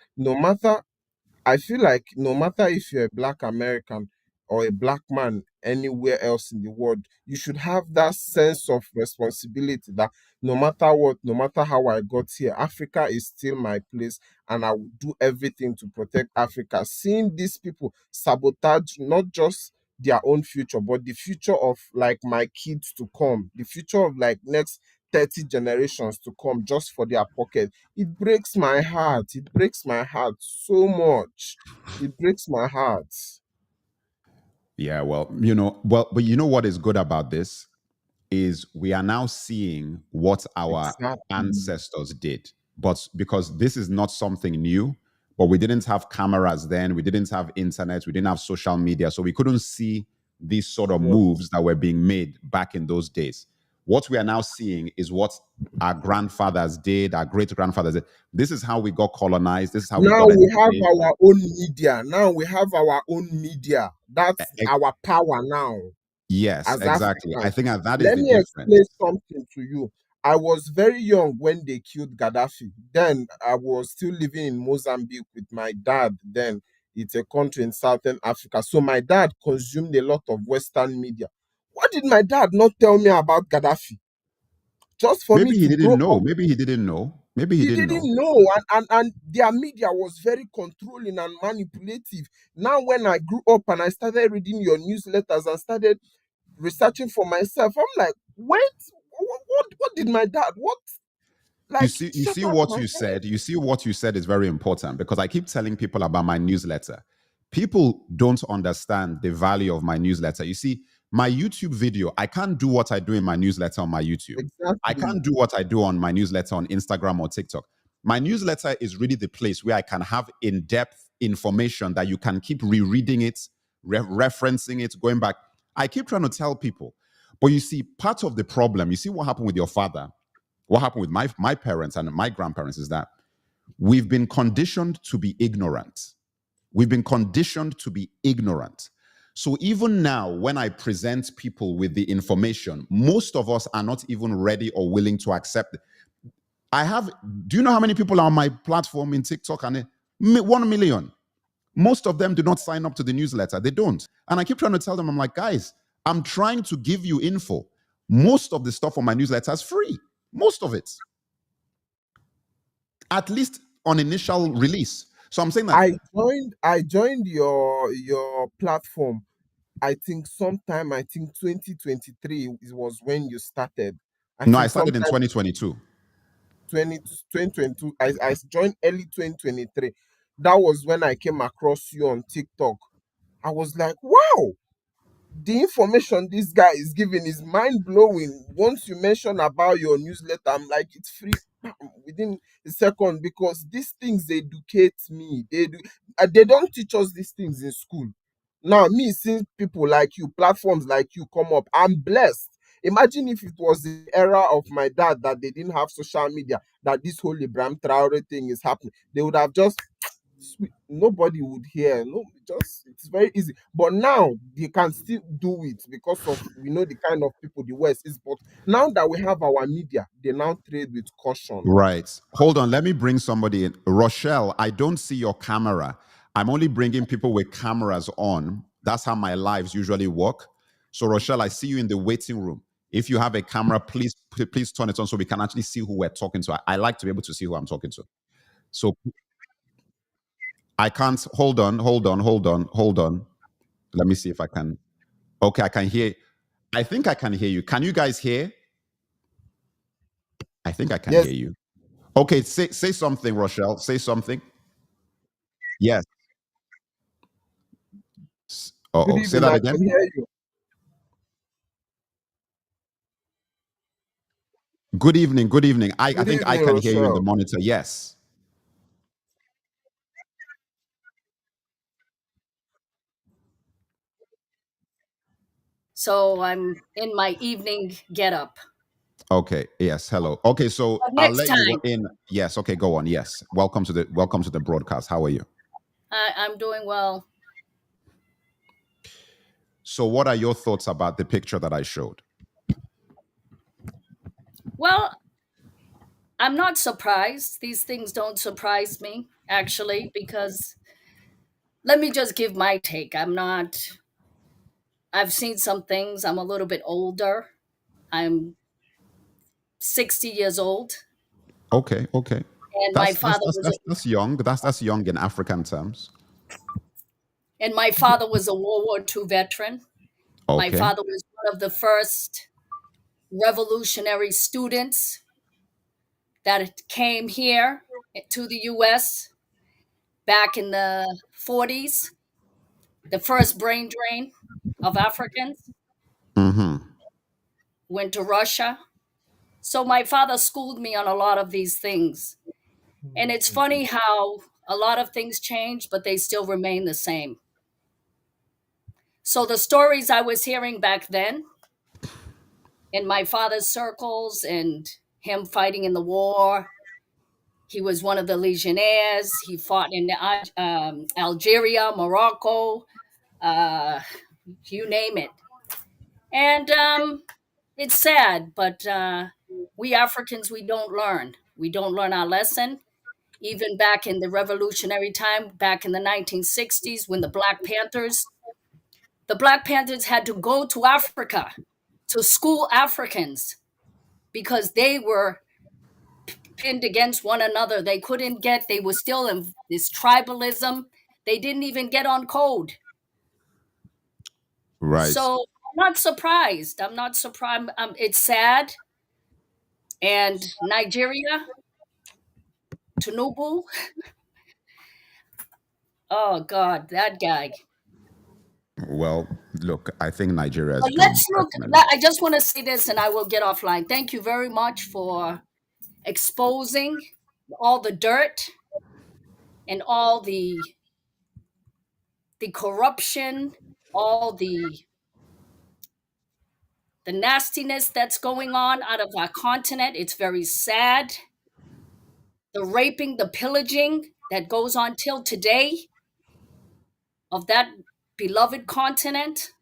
I feel like no matter if you're a black American or a black man anywhere else in the world, you should have that sense of responsibility that no matter what, no matter how I got here, Africa is still my place, and I will do everything to protect Africa. Seeing these people sabotage not just their own future, but the future of like my kids to come, the future of like next 30 generations to come just for their pocket. It breaks my heart. It breaks my heart so much. It breaks my heart. Yeah, well, but you know what is good about this is we are now seeing what our Exactly. ancestors did. But because this is not something new, but we didn't have cameras then, we didn't have internet, we didn't have social media, so we couldn't see these sort of Yeah. moves that were being made back in those days. What we are now seeing is what our grandfathers did, our great grandfathers did. This is how we got colonized. This is how we Now got we have enslaved. our own media. Now we have our own media. That's our power now Yes, as exactly. I Africans. think that is Let the me difference. explain something to you. I was very young when they killed Gaddafi. Then I was still living in Mozambique with my dad. Then It's a country in Southern Africa. So my dad consumed a lot of Western media. What did my dad not tell me about Gaddafi? Just for me Maybe he to grow didn't know. up, Maybe he didn't know. Maybe he he didn't didn't know. know. And their media was very controlling and manipulative. Now, when I grew up and I started reading your newsletters and started researching for myself, I'm like, wait, what did my dad, what? Like, You shut see up what my you head. said. You see what you said is very important because I keep telling people about my newsletter. People don't understand the value of my newsletter. You see, my YouTube video, I can't do what I do in my newsletter on my YouTube. I Exactly. can't do what I do on my newsletter on Instagram or TikTok. My newsletter is really the place where I can have in-depth information that you can keep rereading it, referencing it, going back. I keep trying to tell people. But you see, part of the problem, you see what happened with your father, what happened with my parents and my grandparents is that we've been conditioned to be ignorant. We've been conditioned to be ignorant. So even now, when I present people with the information, most of us are not even ready or willing to accept it. I have, do you know how many people are on my platform in TikTok? And 1 million. Most of them do not sign up to the newsletter. They don't. And I keep trying to tell them, I'm like, guys, I'm trying to give you info. Most of the stuff on my newsletter is free. Most of it, at least on initial release. So I'm saying that I joined your platform. I think sometime, I think 2023 was when you started. I no, I think started in sometime 2022. 2022. I joined early 2023. That was when I came across you on TikTok. I was like, wow, the information this guy is giving is mind blowing. Once you mention about your newsletter, I'm like, it's free within a second, because these things they educate me. They don't teach us these things in school. Now, me seeing people like you, platforms like you come up, I'm blessed. Imagine if it was the era of my dad that they didn't have social media, that this whole Ibrahim Traore thing is happening. They would have just nobody would hear. No, just it's very easy. But now they can still do it because of we know the kind of people the West is. But now that we have our media, they now trade with caution. Right. Hold on. Let me bring somebody in. Rochelle, I don't see your camera. I'm only bringing people with cameras on. That's how my lives usually work. So, Rochelle, I see you in the waiting room. If you have a camera, please turn it on so we can actually see who we're talking to. I like to be able to see who I'm talking to. So I can't. Hold on. Let me see if I can. Okay, I can hear. I think I can hear you. Can you guys hear? I think I can Yes. hear you. Okay, say something, Rochelle. Say something. Yes. Good Oh, say evening. that I again. can hear you. Good evening. Good evening. I Good think I evening, can hear you in the Rochelle. monitor. Yes. So I'm in my evening get up. Okay. Yes. Hello. Okay. So But I'll next let you time, in. Yes. Okay. Go on. Yes. Welcome to the broadcast. How are you? I'm doing well. So, what are your thoughts about the picture that I showed? Well, I'm not surprised. These things don't surprise me, actually, because let me just give my take. I've seen some things. I'm a little bit older. I'm 60 years old. Okay. Okay. And my That's that's father that's was a, that's, that's young. That's young in African terms. and my father was a World War II veteran. My Okay. father was one of the first revolutionary students that came here to the US back in the 40s, the first brain drain of Africans, Mm-hmm. went to Russia. So my father schooled me on a lot of these things. And it's funny how a lot of things change, but they still remain the same. So the stories I was hearing back then in my father's circles and him fighting in the war, he was one of the legionnaires. He fought in Algeria, Morocco, uh, you name it. And it's sad, but we Africans, we don't learn. We don't learn our lesson. even back in the revolutionary time, back in the 1960s, when the Black Panthers had to go to Africa to school Africans because they were pinned against one another. They were still in this tribalism. They didn't even get on code. Right. So I'm not surprised. I'm not surprised. It's sad. And Nigeria, Tinubu, oh God, that guy. Well, look, I think Nigeria has But done let's look. personally. I just want to say this, and I will get offline. Thank you very much for exposing all the dirt and all the corruption, all the nastiness that's going on out of our continent. It's very sad. The raping, the pillaging that goes on till today of that beloved continent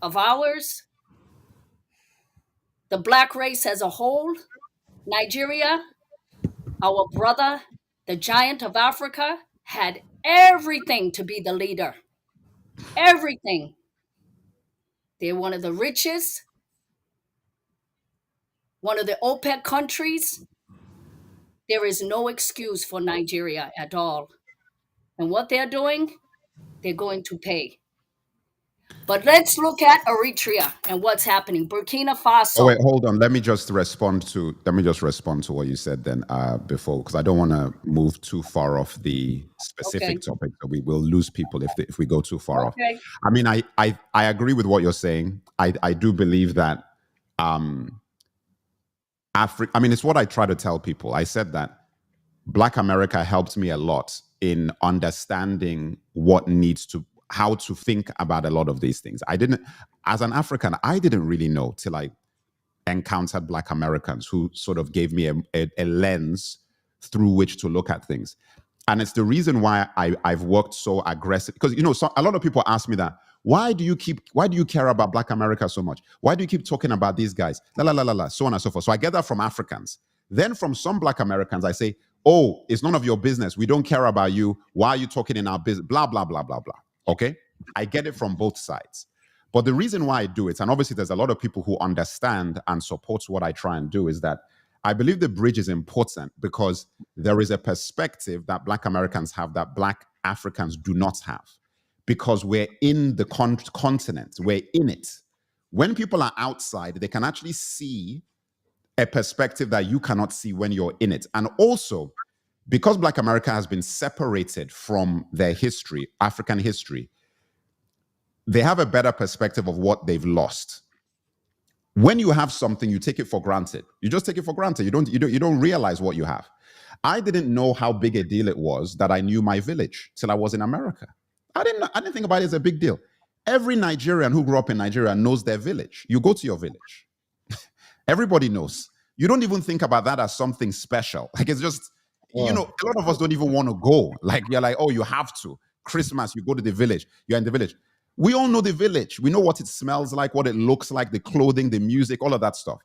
of ours, the black race as a whole, Nigeria, our brother, the giant of Africa, had everything to be the leader. Everything. They're one of the richest, one of the OPEC countries. There is no excuse for Nigeria at all. And what they're doing, they're going to pay. But let's look at Eritrea and what's happening. Burkina Oh wait, Faso. hold on. Let me just respond to what you said then before, because I don't want to move too far off the Okay. specific topic. So we will lose people if we go too far off. Okay. I mean, I agree with what you're saying. I do believe that um Africa. I mean, it's what I try to tell people. I said that Black America helped me a lot in understanding how to think about a lot of these things. I didn't, as an African, I didn't really know till I encountered Black Americans who sort of gave me a lens through which to look at things. And it's the reason why I've worked so aggressive. Because a lot of people ask me that, why do you care about Black America so much? Why do you keep talking about these guys? La la la la la, so on and so forth. So I get that from Africans. Then from some Black Americans, I say, oh, it's none of your business. We don't care about you. Why are you talking in our business? Blah, blah, blah, blah, blah. Okay? I get it from both sides. But the reason why I do it, and obviously there's a lot of people who understand and support what I try and do, is that I believe the bridge is important because there is a perspective that Black Americans have that Black Africans do not have. Because we're in the continent, we're in it. When people are outside, they can actually see a perspective that you cannot see when you're in it. And also, because Black America has been separated from their history, African history, they have a better perspective of what they've lost. When you have something, you take it for granted. You just take it for granted. You don't realize what you have. I didn't know how big a deal it was that I knew my village till I was in America. I didn't think about it as a big deal. Every Nigerian who grew up in Nigeria knows their village. You go to your village. Everybody knows. You don't even think about that as something special. Like, it's just, Yeah. a lot of us don't even want to go. Like, you're like, oh, you have to. Christmas, you go to the village. You're in the village. We all know the village. We know what it smells like, what it looks like, the clothing, the music, all of that stuff.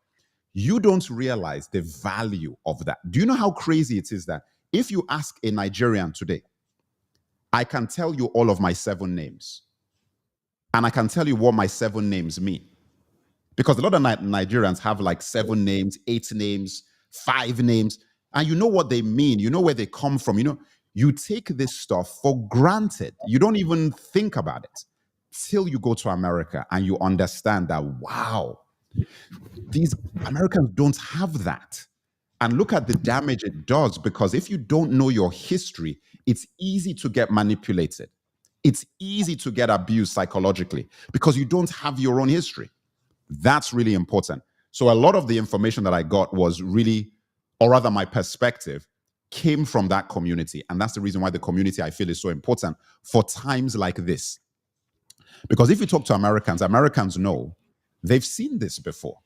You don't realize the value of that. Do you know how crazy it is that if you ask a Nigerian today, I can tell you all of my 7 names. And I can tell you what my 7 names mean. Because a lot of Nigerians have like 7 names, 8 names, 5 names, and you know what they mean. You know where they come from. You take this stuff for granted. You don't even think about it till you go to America and you understand that, wow, these Americans don't have that. And look at the damage it does, because if you don't know your history, it's easy to get manipulated. It's easy to get abused psychologically because you don't have your own history. That's really important. So a lot of the information that I got was really, or rather my perspective, came from that community. And that's the reason why the community, I feel, is so important for times like this. Because if you talk to Americans, Americans know they've seen this before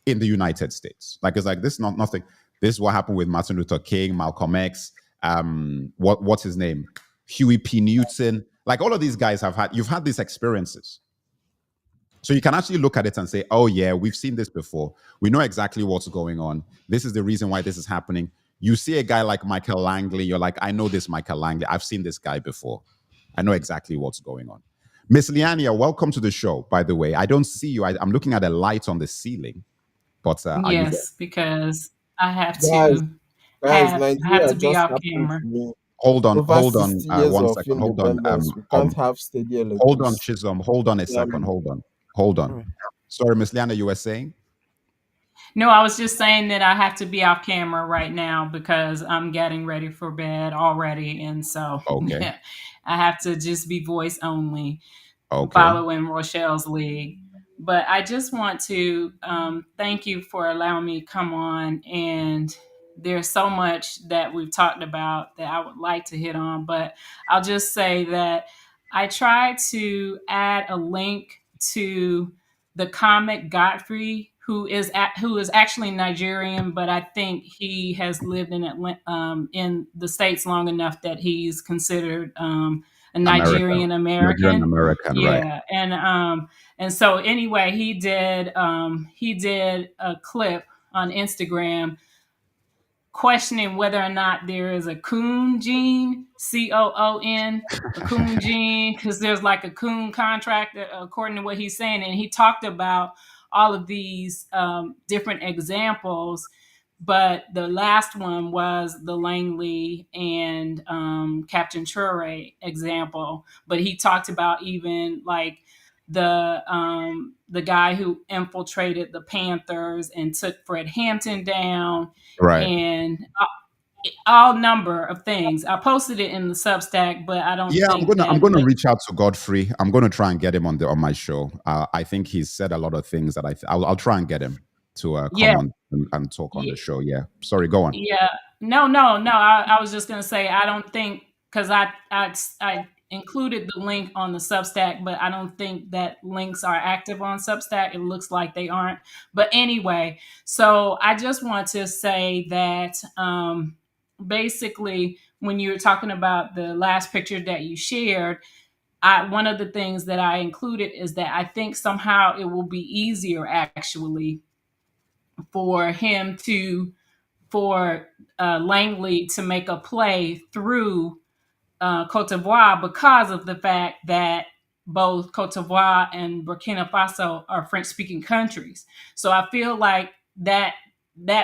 in the United States. Like, it's like, this is not nothing. This is what happened with Martin Luther King, Malcolm X, what's his name? Huey P. Newton. Like, all of these guys you've had these experiences. So you can actually look at it and say, oh yeah, we've seen this before. We know exactly what's going on. This is the reason why this is happening. You see a guy like Michael Langley, you're like, I know this Michael Langley. I've seen this guy before. I know exactly what's going on. Miss Liania, welcome to the show, by the way. I don't see you. I'm looking at a light on the ceiling, but are you there? Yes, because I have Guys, to guys, I have Nigeria to be just off happened camera. to me. Hold Over on 60 years one of second. independence, we can't have steady Hold on, electricity. Chisholm. Hold on a second. Hold on. Sorry, Miss Liana, you were saying? No, I was just saying that I have to be off camera right now because I'm getting ready for bed already, and so Okay. I have to just be voice only, Okay. following Rochelle's lead. But I just want to thank you for allowing me to come on. And there's so much that we've talked about that I would like to hit on, but I'll just say that I tried to add a link to the comic Godfrey, who is actually Nigerian, but I think he has lived in in the States long enough that he's considered a America. Nigerian Nigerian American. American, right. Yeah, and so anyway, he did a clip on Instagram questioning whether or not there is a coon gene, COON, a coon gene, because there's like a coon contract, according to what he's saying. And he talked about all of these different examples. But the last one was the Langley and Captain Traore example. But he talked about even like the guy who infiltrated the Panthers and took Fred Hampton down, Right. and all number of things. I posted it in the Substack, but I don't Yeah, think I'm that. gonna reach out to Godfrey. I'm gonna try and get him on my show. I think he's said a lot of things that I'll try and get him to Yeah, come on and talk on yeah, the show. Yeah. Sorry, go on. yeah. No. I was just gonna say I don't think, because I included the link on the Substack, but I don't think that links are active on Substack. It looks like they aren't. But anyway, so I just want to say that basically, when you were talking about the last picture that you shared, one of the things that I included is that I think somehow it will be easier actually for him to for Langley to make a play through Cote d'Ivoire, because of the fact that both Cote d'Ivoire and Burkina Faso are French-speaking countries. So I feel like that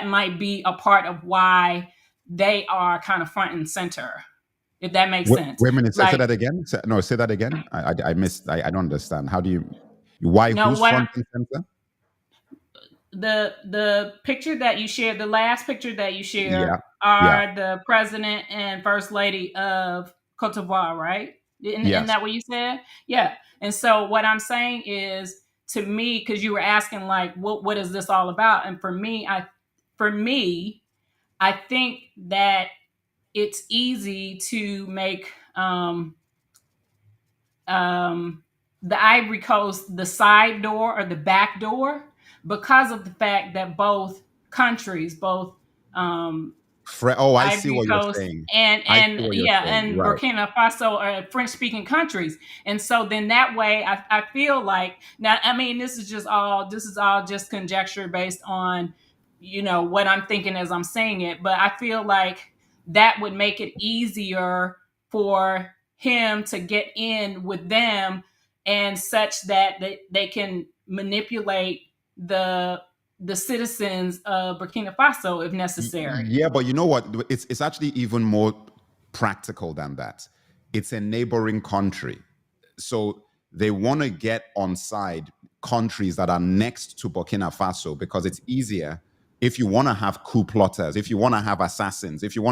might be a part of why they are kind of front and center, if that makes sense. Wait a minute. Say Like, that again. Say that again. I missed. I don't understand. How do you? Why? no, Who's what front and center? the picture that you shared, the last picture that you shared, Yeah. Yeah. are the president and first lady of Cote d'Ivoire, right? Isn't Yes. that what you said? Yeah. And so what I'm saying is, to me, because you were asking like, what is this all about? And for me, I think that it's easy to make the Ivory Coast the side door or the back door, because of the fact that both countries, both I see Ivory what you're Coast saying. and I see what you're saying. and Right. Burkina Faso are French speaking countries. And so then that way I feel like, now I mean this is all just conjecture based on what I'm thinking as I'm saying it, but I feel like that would make it easier for him to get in with them, and such that they can manipulate the citizens of Burkina Faso if necessary. Yeah, but you know what? It's actually even more practical than that. It's a neighboring country. So they want to get on side countries that are next to Burkina Faso, because it's easier if you want to have coup plotters, if you want to have assassins, if you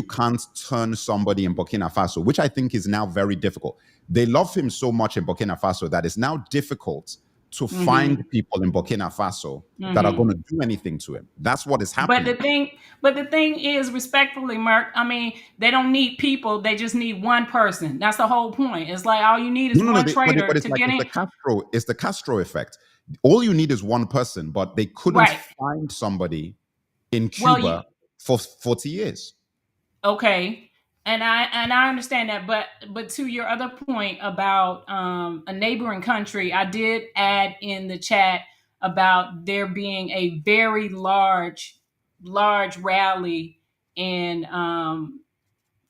can't turn somebody in Burkina Faso, which I think is now very difficult. They love him so much in Burkina Faso that it's now difficult to find people in Burkina Faso that are going to do anything to him. That's what is But happening. the thing is, respectfully, Mark, I mean, they don't need people; they just need one person. That's the whole point. It's like all you need is No. one traitor But it's to like get in. it's the Castro effect. All you need is one person, but they couldn't Right. find somebody in Well, Cuba for 40 years. okay, and I understand that, but to your other point about a neighboring country, I did add in the chat about there being a very large rally in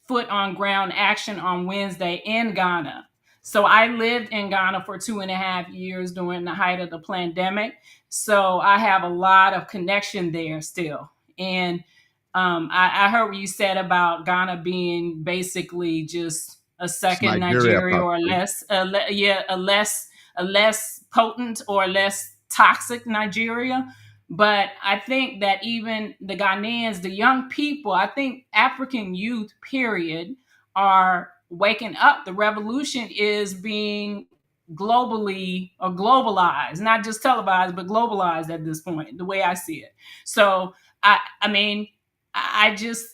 foot on ground action on Wednesday in Ghana. So I lived in Ghana for 2.5 years during the height of the pandemic. So I have a lot of connection there still. And I heard what you said about Ghana being basically just a It's second Nigeria, Nigeria, or Pastor. a less potent or less toxic Nigeria. But I think that even the Ghanaians, the young people, I think African youth, period, are waking up. The revolution is being globally or globalized, not just televised, but globalized at this point, the way I see it. So I mean, I just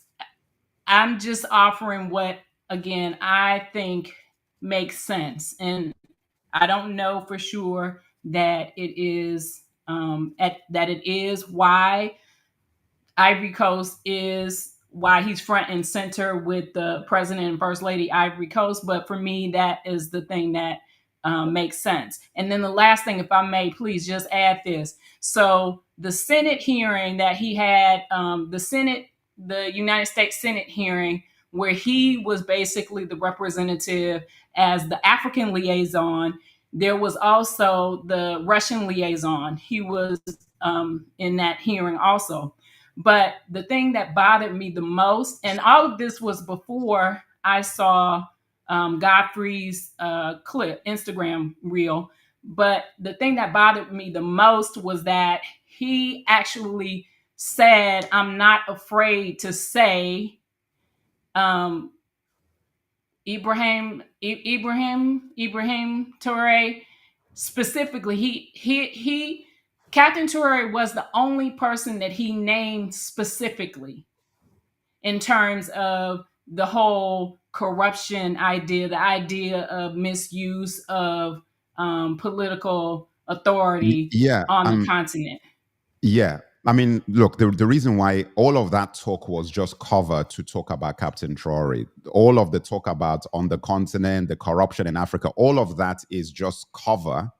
I'm just offering what, again, I think makes sense. And I don't know for sure that it is that it is why Ivory Coast is why he's front and center with the president and first lady Ivory Coast. But for me, that is the thing that makes sense. And then the last thing, if I may, please just add this. So the Senate hearing that he had, the United States Senate hearing, where he was basically the representative as the African liaison. There was also the Russian liaison. He was in that hearing also. But the thing that bothered me the most, and all of this was before I saw Godfrey's clip, Instagram reel. But the thing that bothered me the most was that he actually said, "I'm not afraid to say um, Ibrahim Traore specifically." He Captain Traore was the only person that he named specifically in terms of the whole corruption idea, the idea of misuse of political authority Yeah, on the continent. yeah. I mean, look, the reason why all of that talk was just cover to talk about Captain Traore, all of the talk about on the continent, the corruption in Africa, all of that is just cover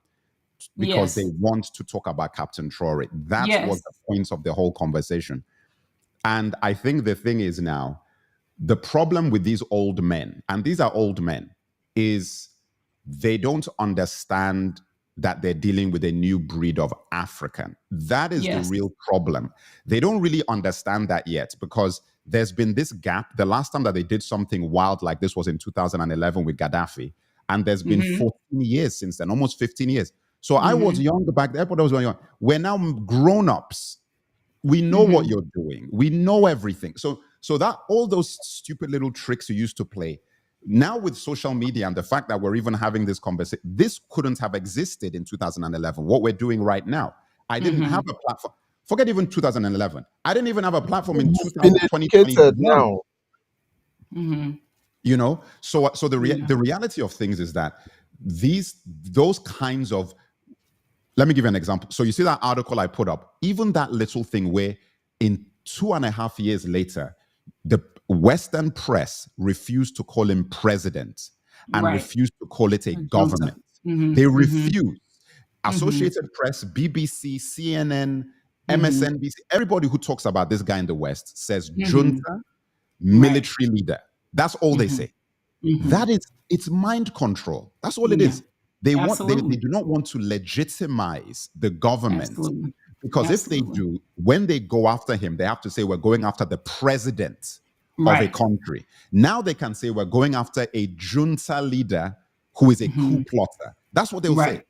because they Yes. want to talk about Captain Traore. That was Yes. the point of the whole conversation. And I think the thing is now, the problem with these old men, and these are old men, is they don't understand that they're dealing with a new breed of African. That is the Yes. real problem. They don't really understand that yet because there's been this gap. The last time that they did something wild like this was in 2011 with Gaddafi. And there's been Mm-hmm. 14 years since then, almost 15 years. So I was Mm-hmm. young back then, everybody was young. We're now grown-ups. We know what Mm-hmm. you're doing. We know everything. So that all those stupid little tricks you used to play, now with social media and the fact that we're even having this conversation, this couldn't have existed in 2011. What we're doing right now, I didn't have Mm-hmm. a platform. Forget even 2011. I didn't even have a platform in You've been educated 2021. now. Mm-hmm. You know, so Yeah. the reality of things is that those kinds of, let me give you an example. So you see that article I put up, even that little thing where in 2.5 years later, the Western press refused to call him president and Right. refused to call it a Junta. government. Mm-hmm. They Mm-hmm. refused. Mm-hmm. Associated Press, BBC, CNN, Mm-hmm. MSNBC, everybody who talks about this guy in the West says Mm-hmm. junta, Right. military leader. That's all they Mm-hmm. say. Mm-hmm. It's mind control. That's all it Yeah. is. They Absolutely. do not want to legitimize the government Absolutely. because if they Absolutely. do, when they go after him, they have to say we're going after the president of a Right. country. Now they can say we're going after a junta leader who is a coup Mm-hmm. plotter. That's what they'll Right. say.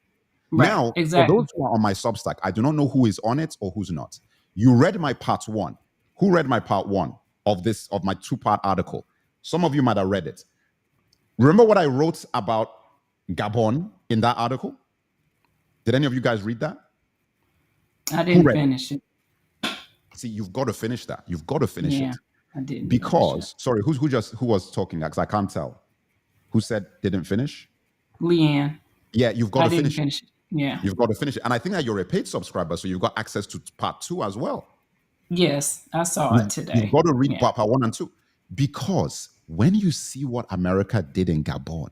Right. Now, for Exactly. those who are on my Substack, I do not know who is on it or who's not. You read my part one. Who read my part one of my 2-part article? Some of you might have read it. Remember what I wrote about Gabon in that article? Did any of you guys read that? I Who didn't read it? finish it. See, you've got to finish that. You've got to finish Yeah. it. I didn't finish it. Because, sorry, who was talking? Because I can't tell. Who said didn't finish? Leanne. Yeah, you've got I to didn't finish it. finish it. Yeah. You've got to finish it. And I think that you're a paid subscriber, so you've got access to part 2 as well. Yes. I saw it today. You've got to read Yeah. part 1 and 2. Because when you see what America did in Gabon,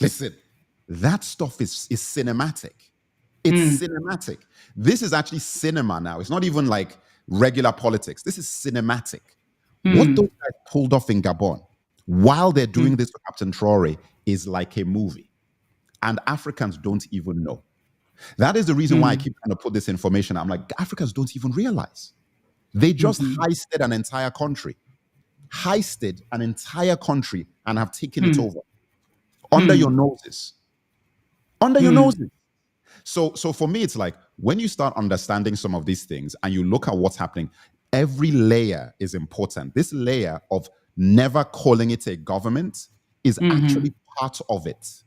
listen, that stuff is cinematic. It's cinematic. This is actually cinema now. It's not even like regular politics. This is cinematic. What those guys pulled off in Gabon while they're doing this to Captain Traore is like a movie. And Africans don't even know. That is the reason why I keep trying to put this information. I'm like, Africans don't even realize. They just heisted an entire country. And have taken it over. Under your noses. Under your noses. So for me, it's like when you start understanding some of these things and you look at what's happening, every layer is important. This layer of never calling it a government is actually part of it.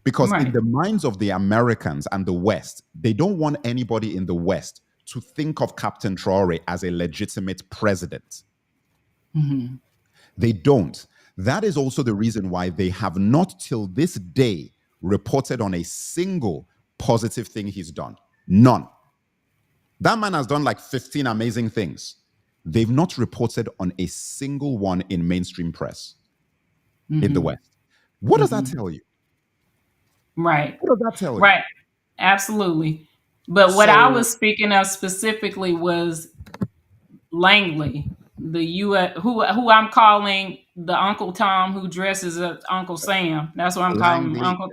Because in the minds of the Americans and the West, they don't want anybody in the West to think of Captain Traore as a legitimate president. They don't. That is also the reason why they have not till this day reported on a single positive thing he's done. None. That man has done like 15 amazing things. They've not reported on a single one in mainstream press in the West. What does that tell you? Right. What does that tell you? Right. Absolutely. But what I was speaking of specifically was Langley, the U.S. who I'm calling the Uncle Tom who dresses as Uncle Sam. That's what I'm calling him, Uncle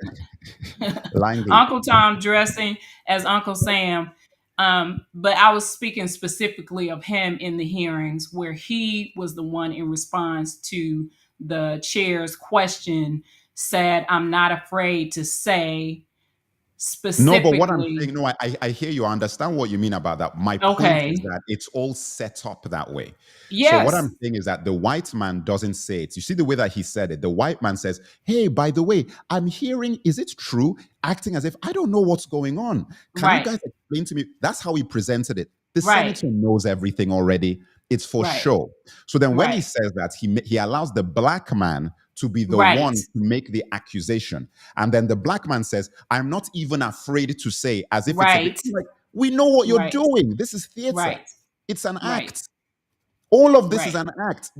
Langley. Uncle Tom dressing as Uncle Sam. But I was speaking specifically of him in the hearings where he was the one in response to the chair's question said, "I'm not afraid to say." No, but what I'm saying, no, I hear you. I understand what you mean about that. My point is that it's all set up that way. Yes. So what I'm saying is that the white man doesn't say it. You see the way that he said it. The white man says, hey, by the way, I'm hearing, is it true? Acting as if I don't know what's going on. Can you guys explain to me? That's how he presented it. The senator knows everything already. It's for show. So then when he says that, he allows the black man to be the one to make the accusation. And then the black man says, I'm not even afraid to say, as if it's like, we know what you're doing. This is theater. It's an act. All of this is an act.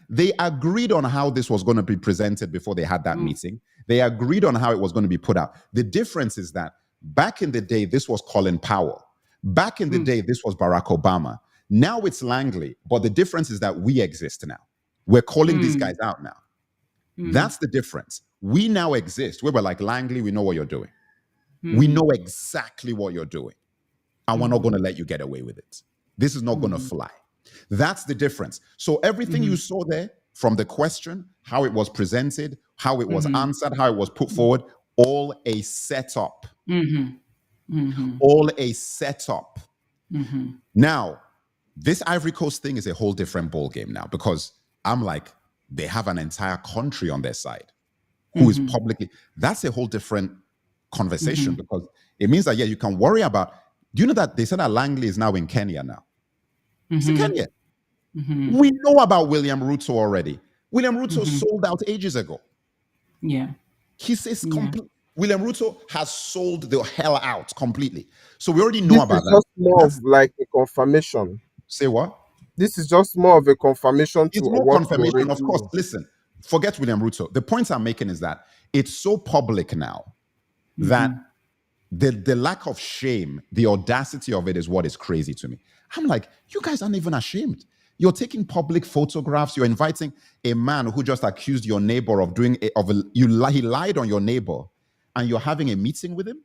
They agreed on how this was going to be presented before they had that meeting. They agreed on how it was going to be put out. The difference is that back in the day, this was Colin Powell. Back in the day, this was Barack Obama. Now it's Langley. But the difference is that we exist now. We're calling these guys out now. That's the difference. We now exist. We were like, Langley, we know what you're doing. We know exactly what you're doing. And we're not going to let you get away with it. This is not going to fly. That's the difference. So everything you saw there, from the question, how it was presented, how it was answered, how it was put forward, all a setup. All a setup. Now, this Ivory Coast thing is a whole different ballgame now, because I'm like, they have an entire country on their side who is publicly. That's a whole different conversation, because it means that, yeah, you can worry about. Do you know that they said that Langley is now in Kenya now? It's in Kenya. We know about William Ruto already. William Ruto sold out ages ago. Yeah. He says William Ruto has sold the hell out completely. So we already know about that. This is just more of like a confirmation. Say what? This is just more of a confirmation to more what confirmation, of course. Listen, forget William Ruto. The points I'm making is that it's so public now that the lack of shame, the audacity of it is what is crazy to me. I'm like, you guys aren't even ashamed. You're taking public photographs. You're inviting a man who just accused your neighbor of doing he lied on your neighbor, and you're having a meeting with him,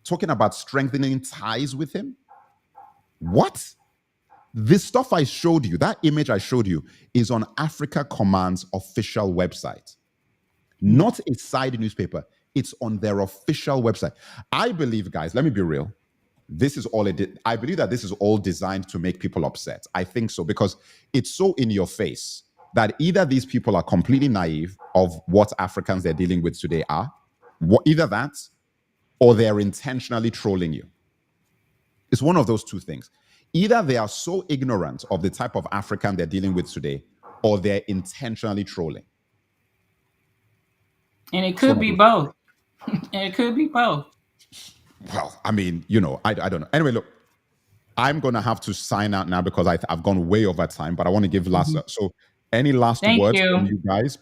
talking about strengthening ties with him. What? This stuff I showed you, that image I showed you, is on Africa Command's official website, not a side newspaper. It's on their official website. I believe, guys, let me be real. This is all it did. I believe that this is all designed to make people upset. I think so, because it's so in your face that either these people are completely naive of what Africans they're dealing with today are, either that, or they're intentionally trolling you. It's one of those two things. Either they are so ignorant of the type of African they're dealing with today, or they're intentionally trolling. And it could be both. And it could be both. Well, I mean, I don't know. Anyway, look, I'm going to have to sign out now because I've gone way over time, but I want to give last. So any last words from you guys?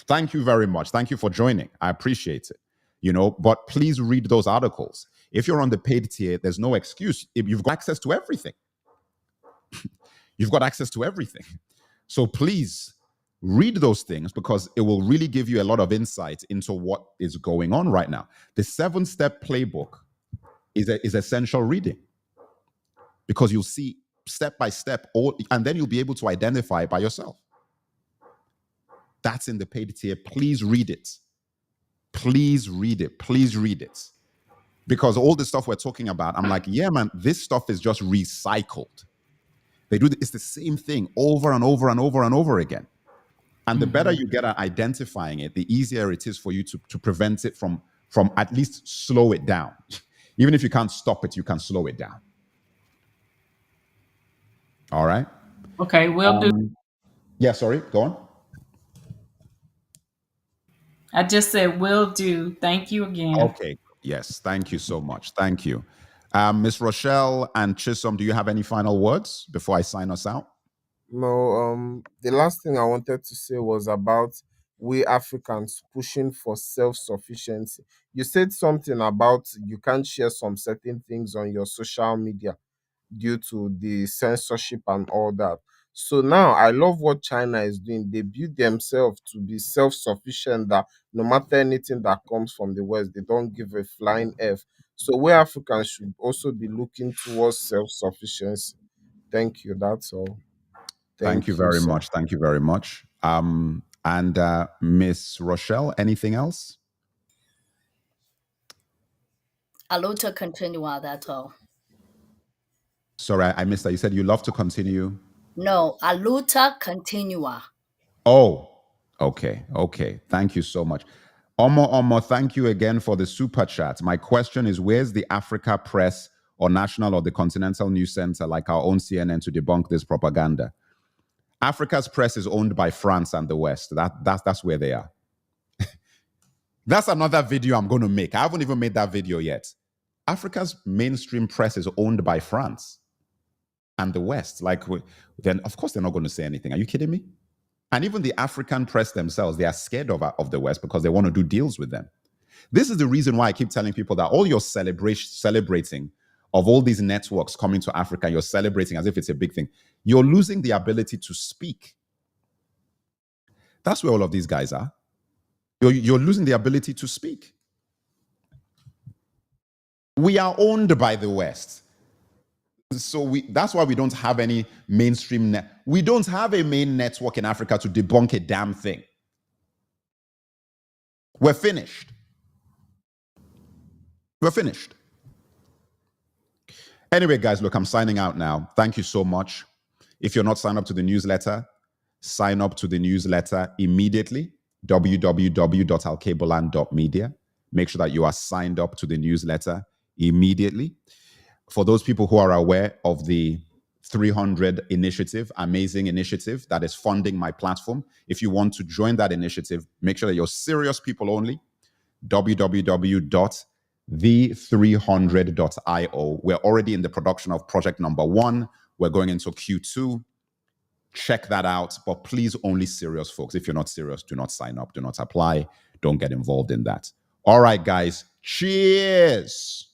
Thank you very much. Thank you for joining. I appreciate it. But please read those articles. If you're on the paid tier, there's no excuse. You've got access to everything. You've got access to everything. So please read those things, because it will really give you a lot of insight into what is going on right now. The 7-step playbook is essential reading, because you'll see step by step, and then you'll be able to identify it by yourself. That's in the paid tier. Please read it. Please read it. Please read it. Because all the stuff we're talking about, I'm like, yeah, man, this stuff is just recycled. It's the same thing over and over and over and over again. And the better you get at identifying it, the easier it is for you to prevent it from at least slow it down. Even if you can't stop it, you can slow it down. All right? Okay, we'll do. Yeah, sorry, go on. I just said will do. Thank you again. Okay, yes, thank you so much. Thank you. Miss Rochelle and Chisom, do you have any final words before I sign us out? No, the last thing I wanted to say was about we Africans pushing for self-sufficiency. You said something about you can't share some certain things on your social media due to the censorship and all that. So now I love what China is doing. They build themselves to be self-sufficient, that no matter anything that comes from the West, they don't give a flying F. So we Africans should also be looking towards self-sufficiency. Thank you. That's all. Thank you very sir. much. Thank you very much. And Miss Rochelle, anything else? A luta continua, that's all. Sorry, I missed that. You said you love to continue. No, a luta continua. Oh, okay. Thank you so much. Omo, thank you again for the super chat. My question is, where's the Africa Press or National or the Continental News Center, like our own CNN, to debunk this propaganda? Africa's press is owned by France and the West. That's where they are. That's another video I'm going to make. I haven't even made that video yet. Africa's mainstream press is owned by France and the West. Then of course they're not going to say anything. Are you kidding me? And even the African press themselves, they are scared of the West because they want to do deals with them. This is the reason why I keep telling people that all your celebrating of all these networks coming to Africa, you're celebrating as if it's a big thing. You're losing the ability to speak. That's where all of these guys are. You're losing the ability to speak. We are owned by the West. So that's why we don't have any mainstream we don't have a main network in Africa to debunk a damn thing. We're finished. We're finished. Anyway, guys, look, I'm signing out now. Thank you so much. If you're not signed up to the newsletter, sign up to the newsletter immediately. www.alkebolan.media. Make sure that you are signed up to the newsletter immediately. For those people who are aware of the 300 initiative, amazing initiative that is funding my platform, if you want to join that initiative, make sure that you're serious people only. www.the300.io. We're already in the production of project number 1. We're going into Q2. Check that out. But please, only serious folks. If you're not serious, do not sign up. Do not apply. Don't get involved in that. All right, guys. Cheers.